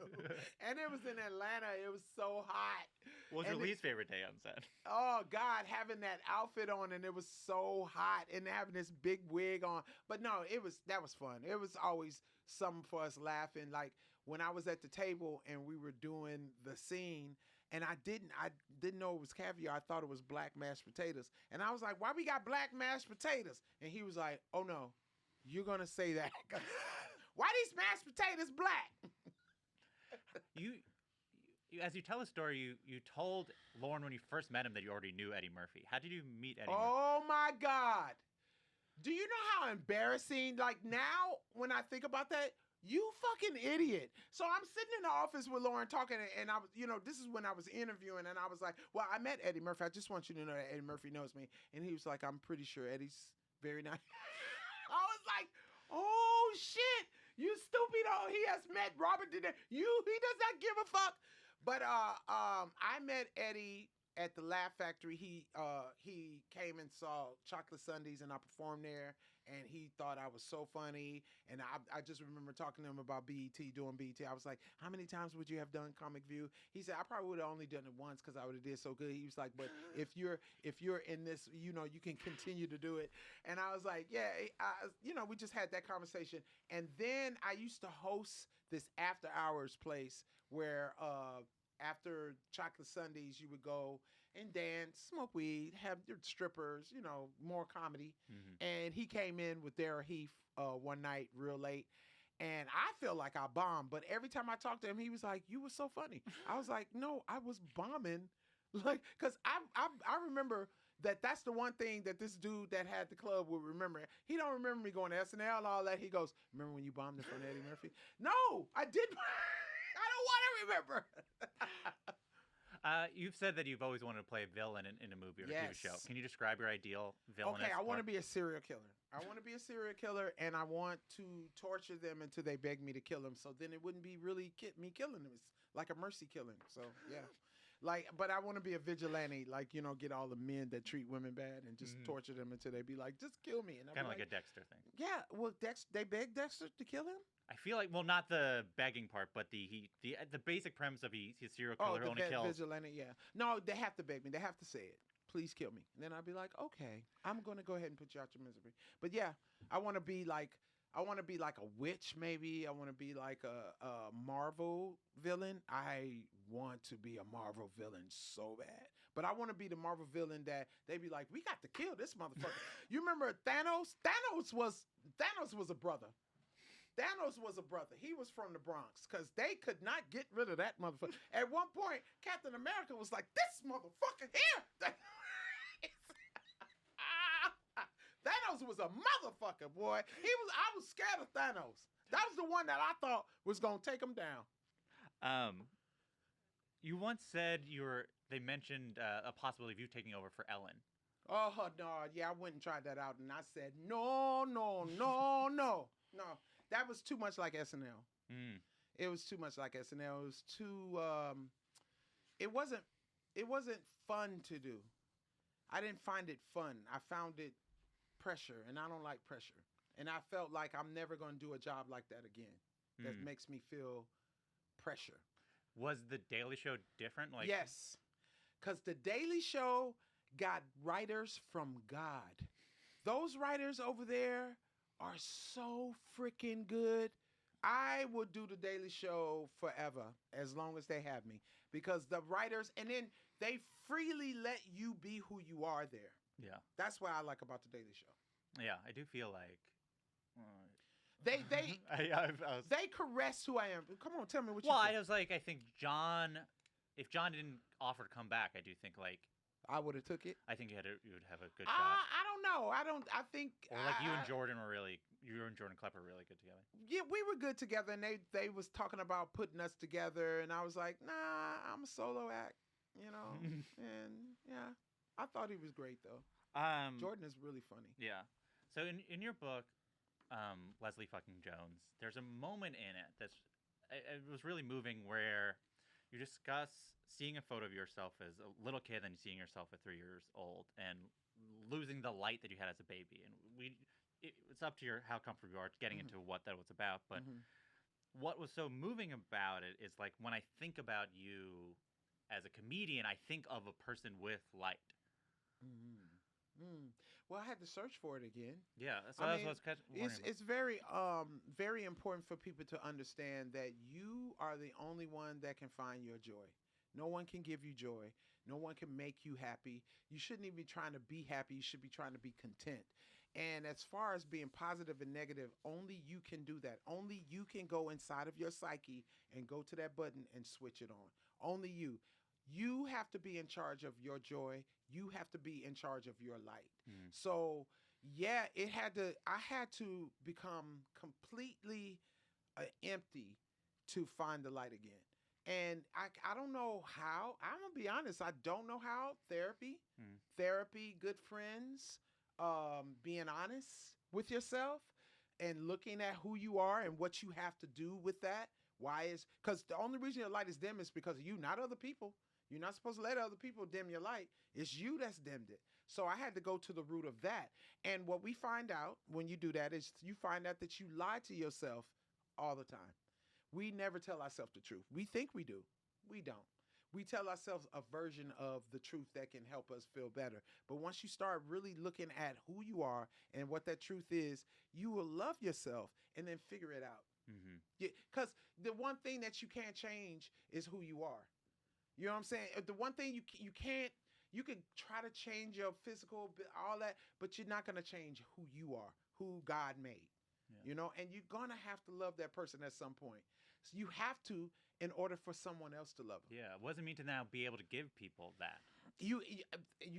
And it was in Atlanta. It was so hot. What was your least favorite day on set? Oh God, having that outfit on, and it was so hot, and having this big wig on. But no, that was fun. It was always something for us laughing. Like when I was at the table and we were doing the scene, and I didn't know it was caviar. I thought it was black mashed potatoes. And I was like, why we got black mashed potatoes? And he was like, oh no, you're gonna say that. Why these mashed potatoes black? You as you tell the story, you told Lauren when you first met him that you already knew Eddie Murphy. How did you meet Eddie Murphy? Oh my God. Do you know how embarrassing, like now when I think about that, you fucking idiot. So I'm sitting in the office with Lauren talking, and I was, this is when I was interviewing, and I was like, well, I met Eddie Murphy. I just want you to know that Eddie Murphy knows me. And he was like, I'm pretty sure Eddie's very nice. I was like, oh shit, you stupid. Oh, he has met Robert De Niro. He does not give a fuck. But I met Eddie at the Laugh Factory. He came and saw Chocolate Sundays, and I performed there, and he thought I was so funny. And I just remember talking to him about BET, doing BET. I was like, how many times would you have done Comic View? He said, I probably would have only done it once because I would have did so good. He was like, but if you're in this, you can continue to do it. And I was like, yeah, we just had that conversation. And then I used to host this after hours place where after Chocolate Sundays, you would go and dance, smoke weed, have your strippers, more comedy. Mm-hmm. And he came in with Dara Heath one night real late. And I feel like I bombed. But every time I talked to him, he was like, you were so funny. I was like, no, I was bombing. Like, because I remember that's the one thing that this dude that had the club would remember. He don't remember me going to SNL and all that. He goes, remember when you bombed in front of Eddie Murphy? No, I didn't. I don't want to remember. You've said that you've always wanted to play a villain in a movie or a TV show. Yes. Can you describe your ideal villainous? Okay, I want to part? be a serial killer. I want to be a serial killer, and I want to torture them until they beg me to kill them. So then it wouldn't be really me killing them. It's like a mercy killing. So yeah, but I want to be a vigilante. Like get all the men that treat women bad and just torture them until they be like, just kill me. And Kind of like a Dexter thing. yeah. Well, they begged Dexter to kill him. I feel like, well, not the begging part, but the basic premise of he's a serial killer who only kills. Vigilante. Yeah. No, they have to beg me. They have to say it. Please kill me. And then I'd be like, okay, I'm gonna go ahead and put you out your misery. But yeah, I want to be like a witch, maybe. I want to be like a Marvel villain. I want to be a Marvel villain so bad. But I want to be the Marvel villain that they be like, we got to kill this motherfucker. You remember Thanos? Thanos was a brother. Thanos was a brother. He was from the Bronx because they could not get rid of that motherfucker. At one point, Captain America was like, this motherfucker here. Thanos was a motherfucker, boy. I was scared of Thanos. That was the one that I thought was gonna take him down. You once said they mentioned a possibility of you taking over for Ellen. Oh no, yeah, I went and tried that out, and I said no. That was too much like SNL. It was too much like SNL. It was too. It wasn't fun to do. I didn't find it fun. I found it pressure, and I don't like pressure. And I felt like I'm never going to do a job like that again. That makes me feel pressure. Was the Daily Show different? Yes, because the Daily Show got writers from God. Those writers over there are so freaking good. I would do the Daily Show forever as long as they have me, because the writers, and then they freely let you be who you are there. Yeah. That's what I like about the Daily Show. Yeah, I do feel like they was, they caress who I am. Come on, tell me what you Well, think. I was like, I think if John didn't offer to come back, I do think I would have took it. I think you would have a good shot. I don't know. I think Or you and Jordan you and Jordan Klepper were really good together. Yeah, we were good together, and they was talking about putting us together, and I was like, nah, I'm a solo act, and yeah, I thought he was great though. Jordan is really funny. Yeah. So in your book, Leslie fucking Jones, there's a moment in it it was really moving where you discuss seeing a photo of yourself as a little kid and seeing yourself at 3 years old and losing the light that you had as a baby. And it's up to how comfortable you are getting into what that was about. But what was so moving about it is like when I think about you as a comedian, I think of a person with light. Well, I had to search for it again. Yeah, that's what I was it's very very important for people to understand that you are the only one that can find your joy. No one can give you joy. No one can make you happy. You shouldn't even be trying to be happy. You should be trying to be content. And as far as being positive and negative, only you can do that. Only you can go inside of your psyche and go to that button and switch it on. Only you. You have to be in charge of your joy. You have to be in charge of your light. So, yeah, I had to become completely empty to find the light again. And I don't know how. I'm going to be honest. I don't know how. Therapy, good friends, being honest with yourself and looking at who you are and what you have to do with that. Because the only reason your light is dim is because of you, not other people. You're not supposed to let other people dim your light. It's you that's dimmed it. So I had to go to the root of that. And what we find out when you do that is you find out that you lie to yourself all the time. We never tell ourselves the truth. We think we do. We don't. We tell ourselves a version of the truth that can help us feel better. But once you start really looking at who you are and what that truth is, you will love yourself and then figure it out. Because the one thing that you can't change is who you are. You know what I'm saying? The one thing you can't, you can try to change your physical, all that, but you're not going to change who you are, who God made. Yeah. And you're going to have to love that person at some point. So you have to in order for someone else to love them. Yeah, it wasn't mean to now be able to give people that. You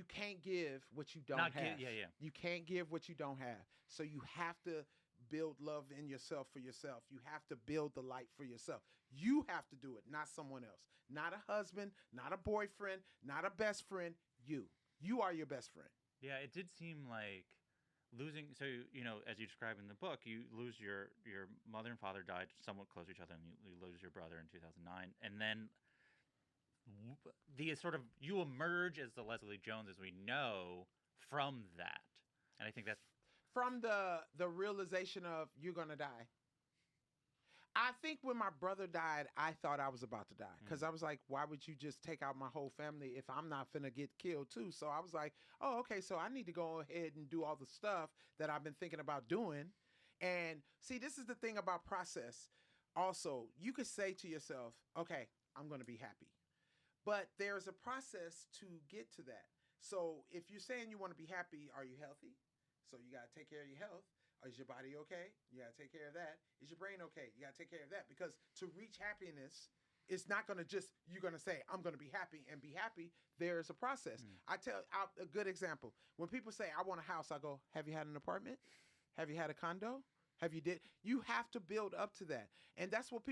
can't give what you don't have. Yeah. You can't give what you don't have. So you have to build love in yourself for yourself. You have to build the light for yourself. You have to do it, not someone else. Not a husband, not a boyfriend, not a best friend. You. You are your best friend. Yeah, it did seem like losing. So as you describe in the book, you lose your mother and father died somewhat close to each other, and you lose your brother in 2009, and then the sort of you emerge as the Leslie Jones as we know from that, and I think that's from the realization of you're gonna die. I think when my brother died, I thought I was about to die because I was like, why would you just take out my whole family if I'm not finna get killed too? So I was like, oh, okay, so I need to go ahead and do all the stuff that I've been thinking about doing. And see, this is the thing about process. Also, you could say to yourself, okay, I'm gonna be happy. But there's a process to get to that. So if you're saying you want to be happy, are you healthy? So you got to take care of your health. Is your body okay? You got to take care of that. Is your brain okay? You got to take care of that. Because to reach happiness, it's not going to just, you're going to say, I'm going to be happy and be happy. There's a process. I tell a good example. When people say, I want a house, I go, have you had an apartment? Have you had a condo? You have to build up to that. And that's what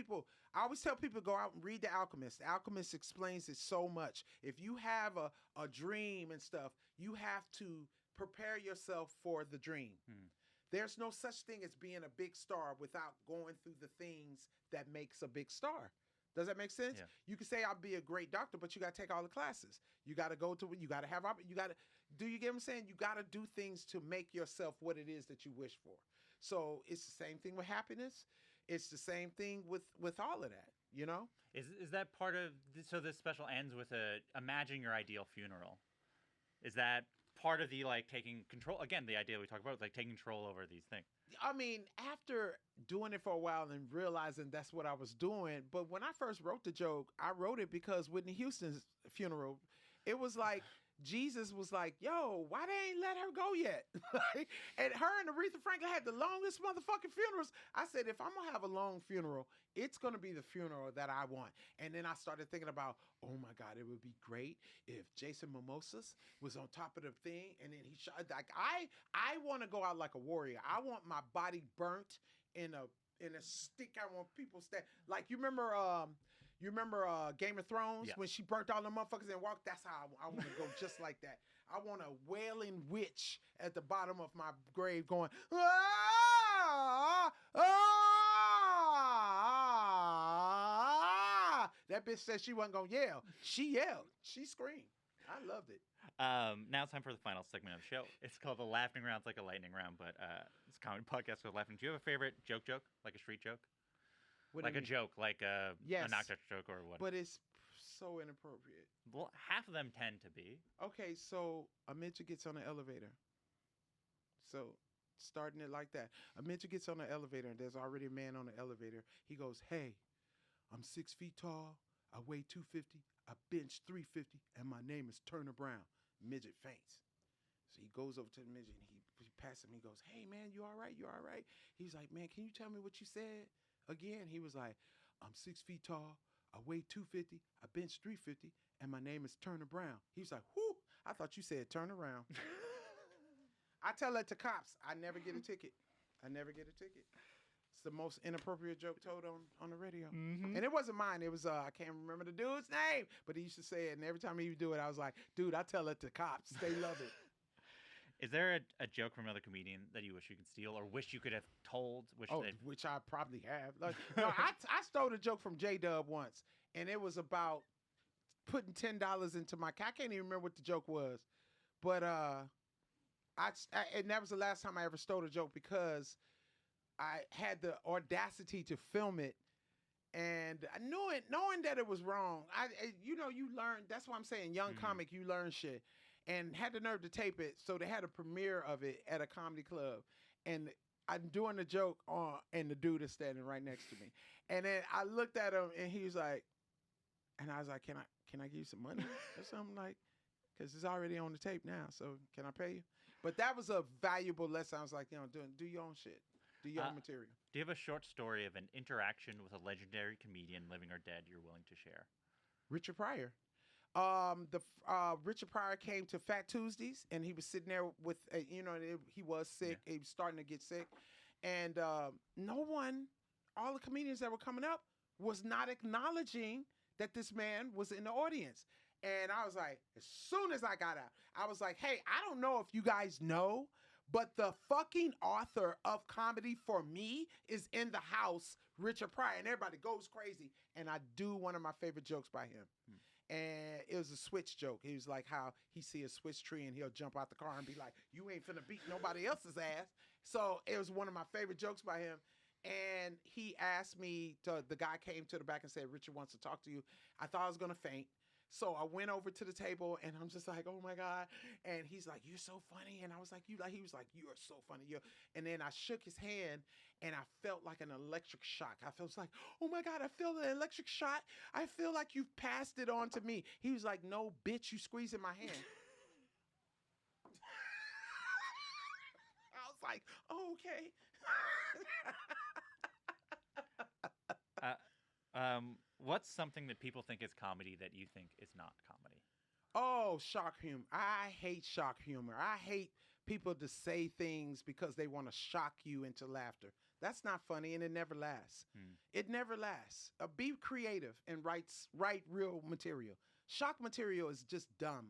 I always tell people, go out and read The Alchemist. The Alchemist explains it so much. If you have a dream and stuff, you have to prepare yourself for the dream. There's no such thing as being a big star without going through the things that makes a big star. Does that make sense? Yeah. You can say I'll be a great doctor, but you got to take all the classes. You got to you got to do you get what I'm saying? You got to do things to make yourself what it is that you wish for. So it's the same thing with happiness. It's the same thing with all of that, Is that part of so this special ends with imagine your ideal funeral? Is that part of the taking control, again, the idea we talked about, taking control over these things? I mean, after doing it for a while and realizing that's what I was doing, but when I first wrote the joke, I wrote it because Whitney Houston's funeral, it was like Jesus was like, yo, why they ain't let her go yet? And her and Aretha Franklin had the longest motherfucking funerals. I said, if I'm going to have a long funeral, it's going to be the funeral that I want. And then I started thinking about, oh my God, it would be great if Jason Mimosas was on top of the thing. And then he shot, I want to go out like a warrior. I want my body burnt in a stick. I want people you remember Game of Thrones when she burnt all the motherfuckers and walked? That's how I want to go, just like that. I want a wailing witch at the bottom of my grave going, ah, ah. That bitch said she wasn't going to yell. She yelled. She screamed. I loved it. Now it's time for the final segment of the show. It's called the Laughning Round. It's like a lightning round, but it's a comedy podcast called Laughing. Do you have a favorite joke, like a street joke? Like a joke, like a knocked out joke or what? But it's so inappropriate. Well, half of them tend to be. Okay, so a midget gets on an elevator. So starting it like that. A midget gets on an elevator and there's already a man on the elevator. He goes, hey, I'm 6 feet tall. I weigh 250. I bench 350. And my name is Turner Brown. Midget faints. So he goes over to the midget and he passes him. He goes, hey, man, you all right? You all right? He's like, man, can you tell me what you said? Again, he was like, I'm 6 feet tall, I weigh 250, I bench 350, and my name is Turner Brown. He was like, whoo, I thought you said turn around. I tell that to cops. I never get a ticket. It's the most inappropriate joke told on the radio. Mm-hmm. And it wasn't mine. It was, I can't remember the dude's name, but he used to say it, and every time he would do it, I was like, dude, I tell it to cops. They love it. Is there a joke from another comedian that you wish you could steal or wish you could have told? Which I probably have. I stole a joke from J-Dub once, and it was about putting $10 into my... I can't even remember what the joke was. But and that was the last time I ever stole a joke because I had the audacity to film it. And knowing that it was wrong, you learn. That's why I'm saying young comic, you learn shit. And had the nerve to tape it, so they had a premiere of it at a comedy club. And I'm doing the joke and the dude is standing right next to me. And then I looked at him, and he was like, and I was like, can I give you some money or something because it's already on the tape now, so can I pay you? But that was a valuable lesson. I was like, do your own shit. Do your own material. Do you have a short story of an interaction with a legendary comedian, living or dead, you're willing to share? Richard Pryor. Richard Pryor came to Fat Tuesdays, and he was sitting there with, he was sick. Yeah. He was starting to get sick, And no one, all the comedians that were coming up, was not acknowledging that this man was in the audience. And I was like, as soon as I got out, I was like, hey, I don't know if you guys know, but the fucking author of comedy for me is in the house, Richard Pryor. And everybody goes crazy. And I do one of my favorite jokes by him. And it was a switch joke. He was like how he see a switch tree and he'll jump out the car and be like, you ain't finna beat nobody else's ass. So it was one of my favorite jokes by him. And he asked me, the guy came to the back and said, Richard wants to talk to you. I thought I was going to faint. So I went over to the table and I'm just like, oh my God. And he's like, you're so funny. And I was like, he was like, you are so funny. And then I shook his hand and I felt like an electric shock. I felt like, oh my God, I feel an electric shot. I feel like you've passed it on to me. He was like, no, bitch, you squeezing my hand. I was like, oh, okay. What's something that people think is comedy that you think is not comedy? Oh, shock humor. I hate shock humor. I hate people to say things because they want to shock you into laughter. That's not funny, and it never lasts. It never lasts. Be creative and write real material. Shock material is just dumb.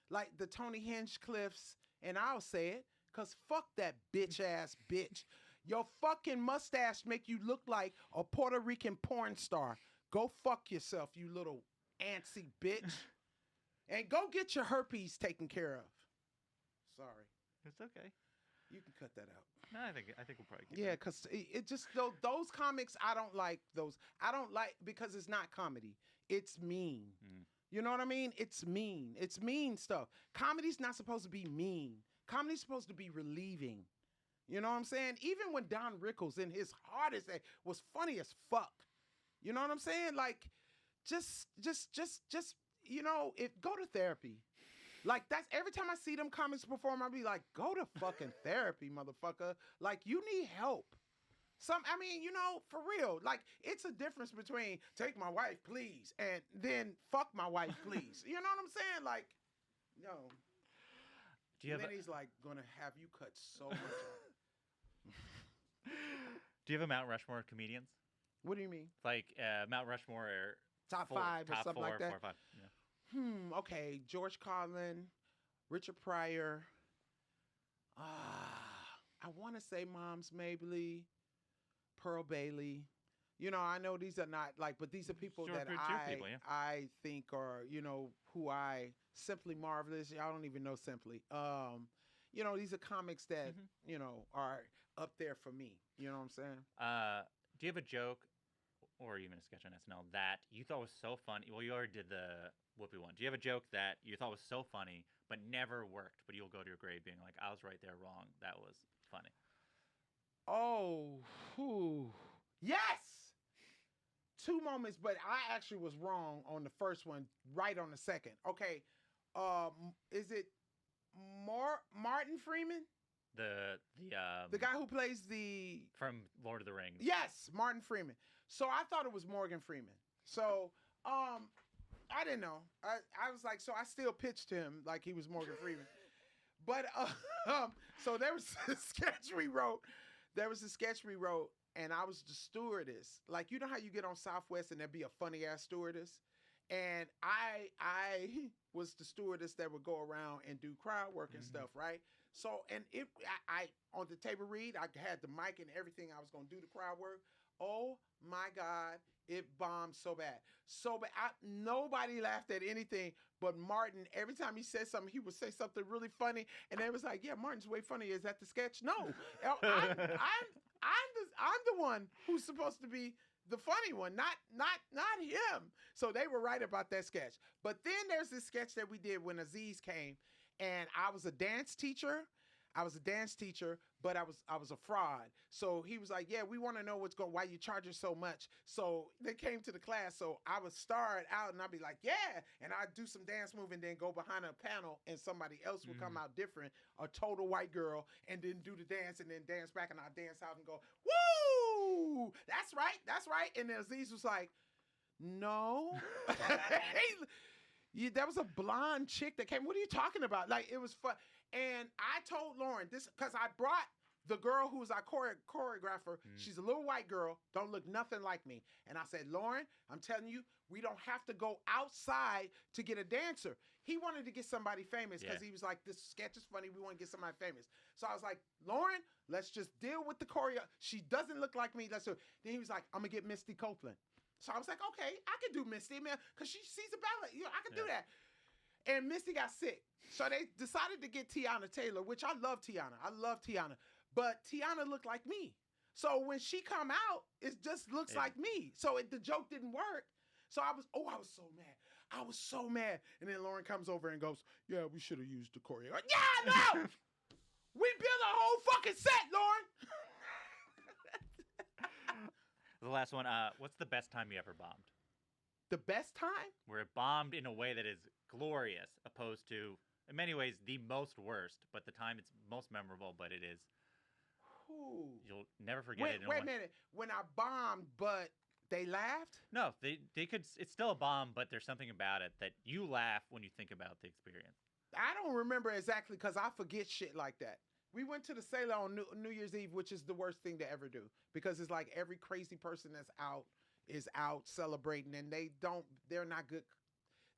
Like the Tony Hinchcliffe's, and I'll say it, because fuck that bitch-ass bitch. Your fucking mustache make you look like a Puerto Rican porn star. Go fuck yourself, you little antsy bitch. And go get your herpes taken care of. Sorry. It's okay. You can cut that out. No, I think we'll probably get Yeah, because it just, those comics, I don't like those. I don't like, because it's not comedy. It's mean. You know what I mean? It's mean. It's mean stuff. Comedy's not supposed to be mean. Comedy's supposed to be relieving. You know what I'm saying? Even when Don Rickles in his hardest day was funny as fuck. You know what I'm saying? Like, just, you know, go to therapy. Like, that's every time I see them comics perform, I'll be like, go to fucking therapy, motherfucker. Like, you need help. I mean, you know, for real. Like, it's a difference between take my wife, please, and then fuck my wife, please. You know what I'm saying? Like, no. And then he's like, gonna have you cut so much out. Do you have a Mount Rushmore of comedians? What do you mean? Like Mount Rushmore or top five or something like that? 4 or 5. Yeah. Okay. George Carlin, Richard Pryor. I want to say Moms Mabley, Pearl Bailey. You know, I know these are not like, but these are people that I think are, you know, who I Simply Marvelous. Y'all don't even know Simply. You know, these are comics that, you know, are up there for me. You know what I'm saying? Do you have a joke or even a sketch on SNL that you thought was so funny? Well, you already did the Whoopi one. Do you have a joke that you thought was so funny but never worked, but you'll go to your grave being like, I was right there wrong. That was funny. Oh, yes! 2 moments, but I actually was wrong on the first one, right on the second. Okay, is it Martin Freeman? The guy who plays from Lord of the Rings. Yes, Martin Freeman. So I thought it was Morgan Freeman. So I didn't know. I was like, so I still pitched him like he was Morgan Freeman. But so there was a sketch we wrote. And I was the stewardess. Like, you know how you get on Southwest and there'd be a funny ass stewardess? And I was the stewardess that would go around and do crowd work and stuff, right? So, and I on the table read, I had the mic and everything. I was going to do the crowd work. Oh my God, it bombed so bad. So bad. Nobody laughed at anything but Martin. Every time he said something, he would say something really funny. And they was like, yeah, Martin's way funny. Is that the sketch? No, I'm the one who's supposed to be the funny one, not him. So they were right about that sketch. But then there's this sketch that we did when Aziz came, and I was a dance teacher. But I was a fraud. So he was like, yeah, we want to know why you charging so much. So they came to the class. So I would start out and I'd be like, yeah. And I'd do some dance move and then go behind a panel and somebody else would come out different, a total white girl, and then do the dance and then dance back and I'd dance out and go, woo, that's right. And then Aziz was like, no. There was a blonde chick that came. What are you talking about? Like, it was fun. And I told Lauren this because I brought the girl who's our choreographer, she's a little white girl, don't look nothing like me. And I said, Lauren, I'm telling you, we don't have to go outside to get a dancer. He wanted to get somebody famous because he was like, this sketch is funny. We want to get somebody famous. So I was like, Lauren, let's just deal with the choreo. She doesn't look like me. Let's do it. Then he was like, I'm going to get Misty Copeland. So I was like, okay, I can do Misty, man, because she's a ballet. You know, I can do that. And Misty got sick. So they decided to get Tiana Taylor, which I love Tiana. I love Tiana. But Tiana looked like me. So when she come out, it just looks like me. So the joke didn't work. So I was so mad. I was so mad. And then Lauren comes over and goes, yeah, we should have used the choreo. Yeah, no! We built a whole fucking set, Lauren. The last one, what's the best time you ever bombed? The best time? Where it bombed in a way that is glorious, opposed to, in many ways, the most worst, but the time it's most memorable, but it is. Ooh. You'll never forget it. Wait a minute. When I bombed, but they laughed? No, they could. It's still a bomb, but there's something about it that you laugh when you think about the experience. I don't remember exactly because I forget shit like that. We went to the Sailor on New Year's Eve, which is the worst thing to ever do because it's like every crazy person that's out is out celebrating and they're not good.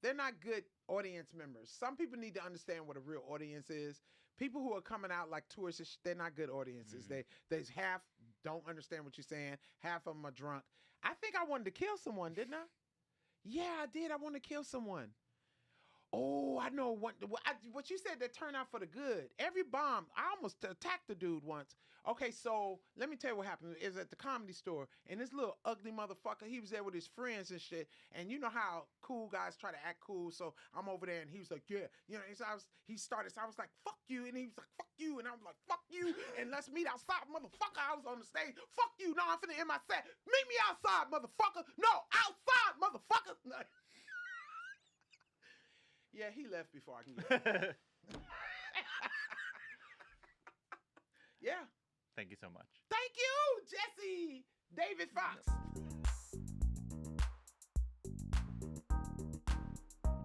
They're not good audience members. Some people need to understand what a real audience is. People who are coming out like tourists, they're not good audiences. Mm-hmm. They half don't understand what you're saying. Half of them are drunk. I think I wanted to kill someone, didn't I? Yeah, I did. I wanted to kill someone. Oh, I know what you said that turned out for the good. Every bomb, I almost attacked the dude once. Okay, so let me tell you what happened. It was at the Comedy Store, and this little ugly motherfucker, he was there with his friends and shit. And you know how cool guys try to act cool. So I'm over there, and he was like, yeah. You know, so I was like, fuck you. And he was like, fuck you. And I was like, fuck you. And let's meet outside, motherfucker. I was on the stage. Fuck you. No, I'm finna end my set. Meet me outside, motherfucker. No, outside, motherfucker. Yeah, he left before I can get it. Yeah. Thank you so much. Thank you, Jesse David Fox.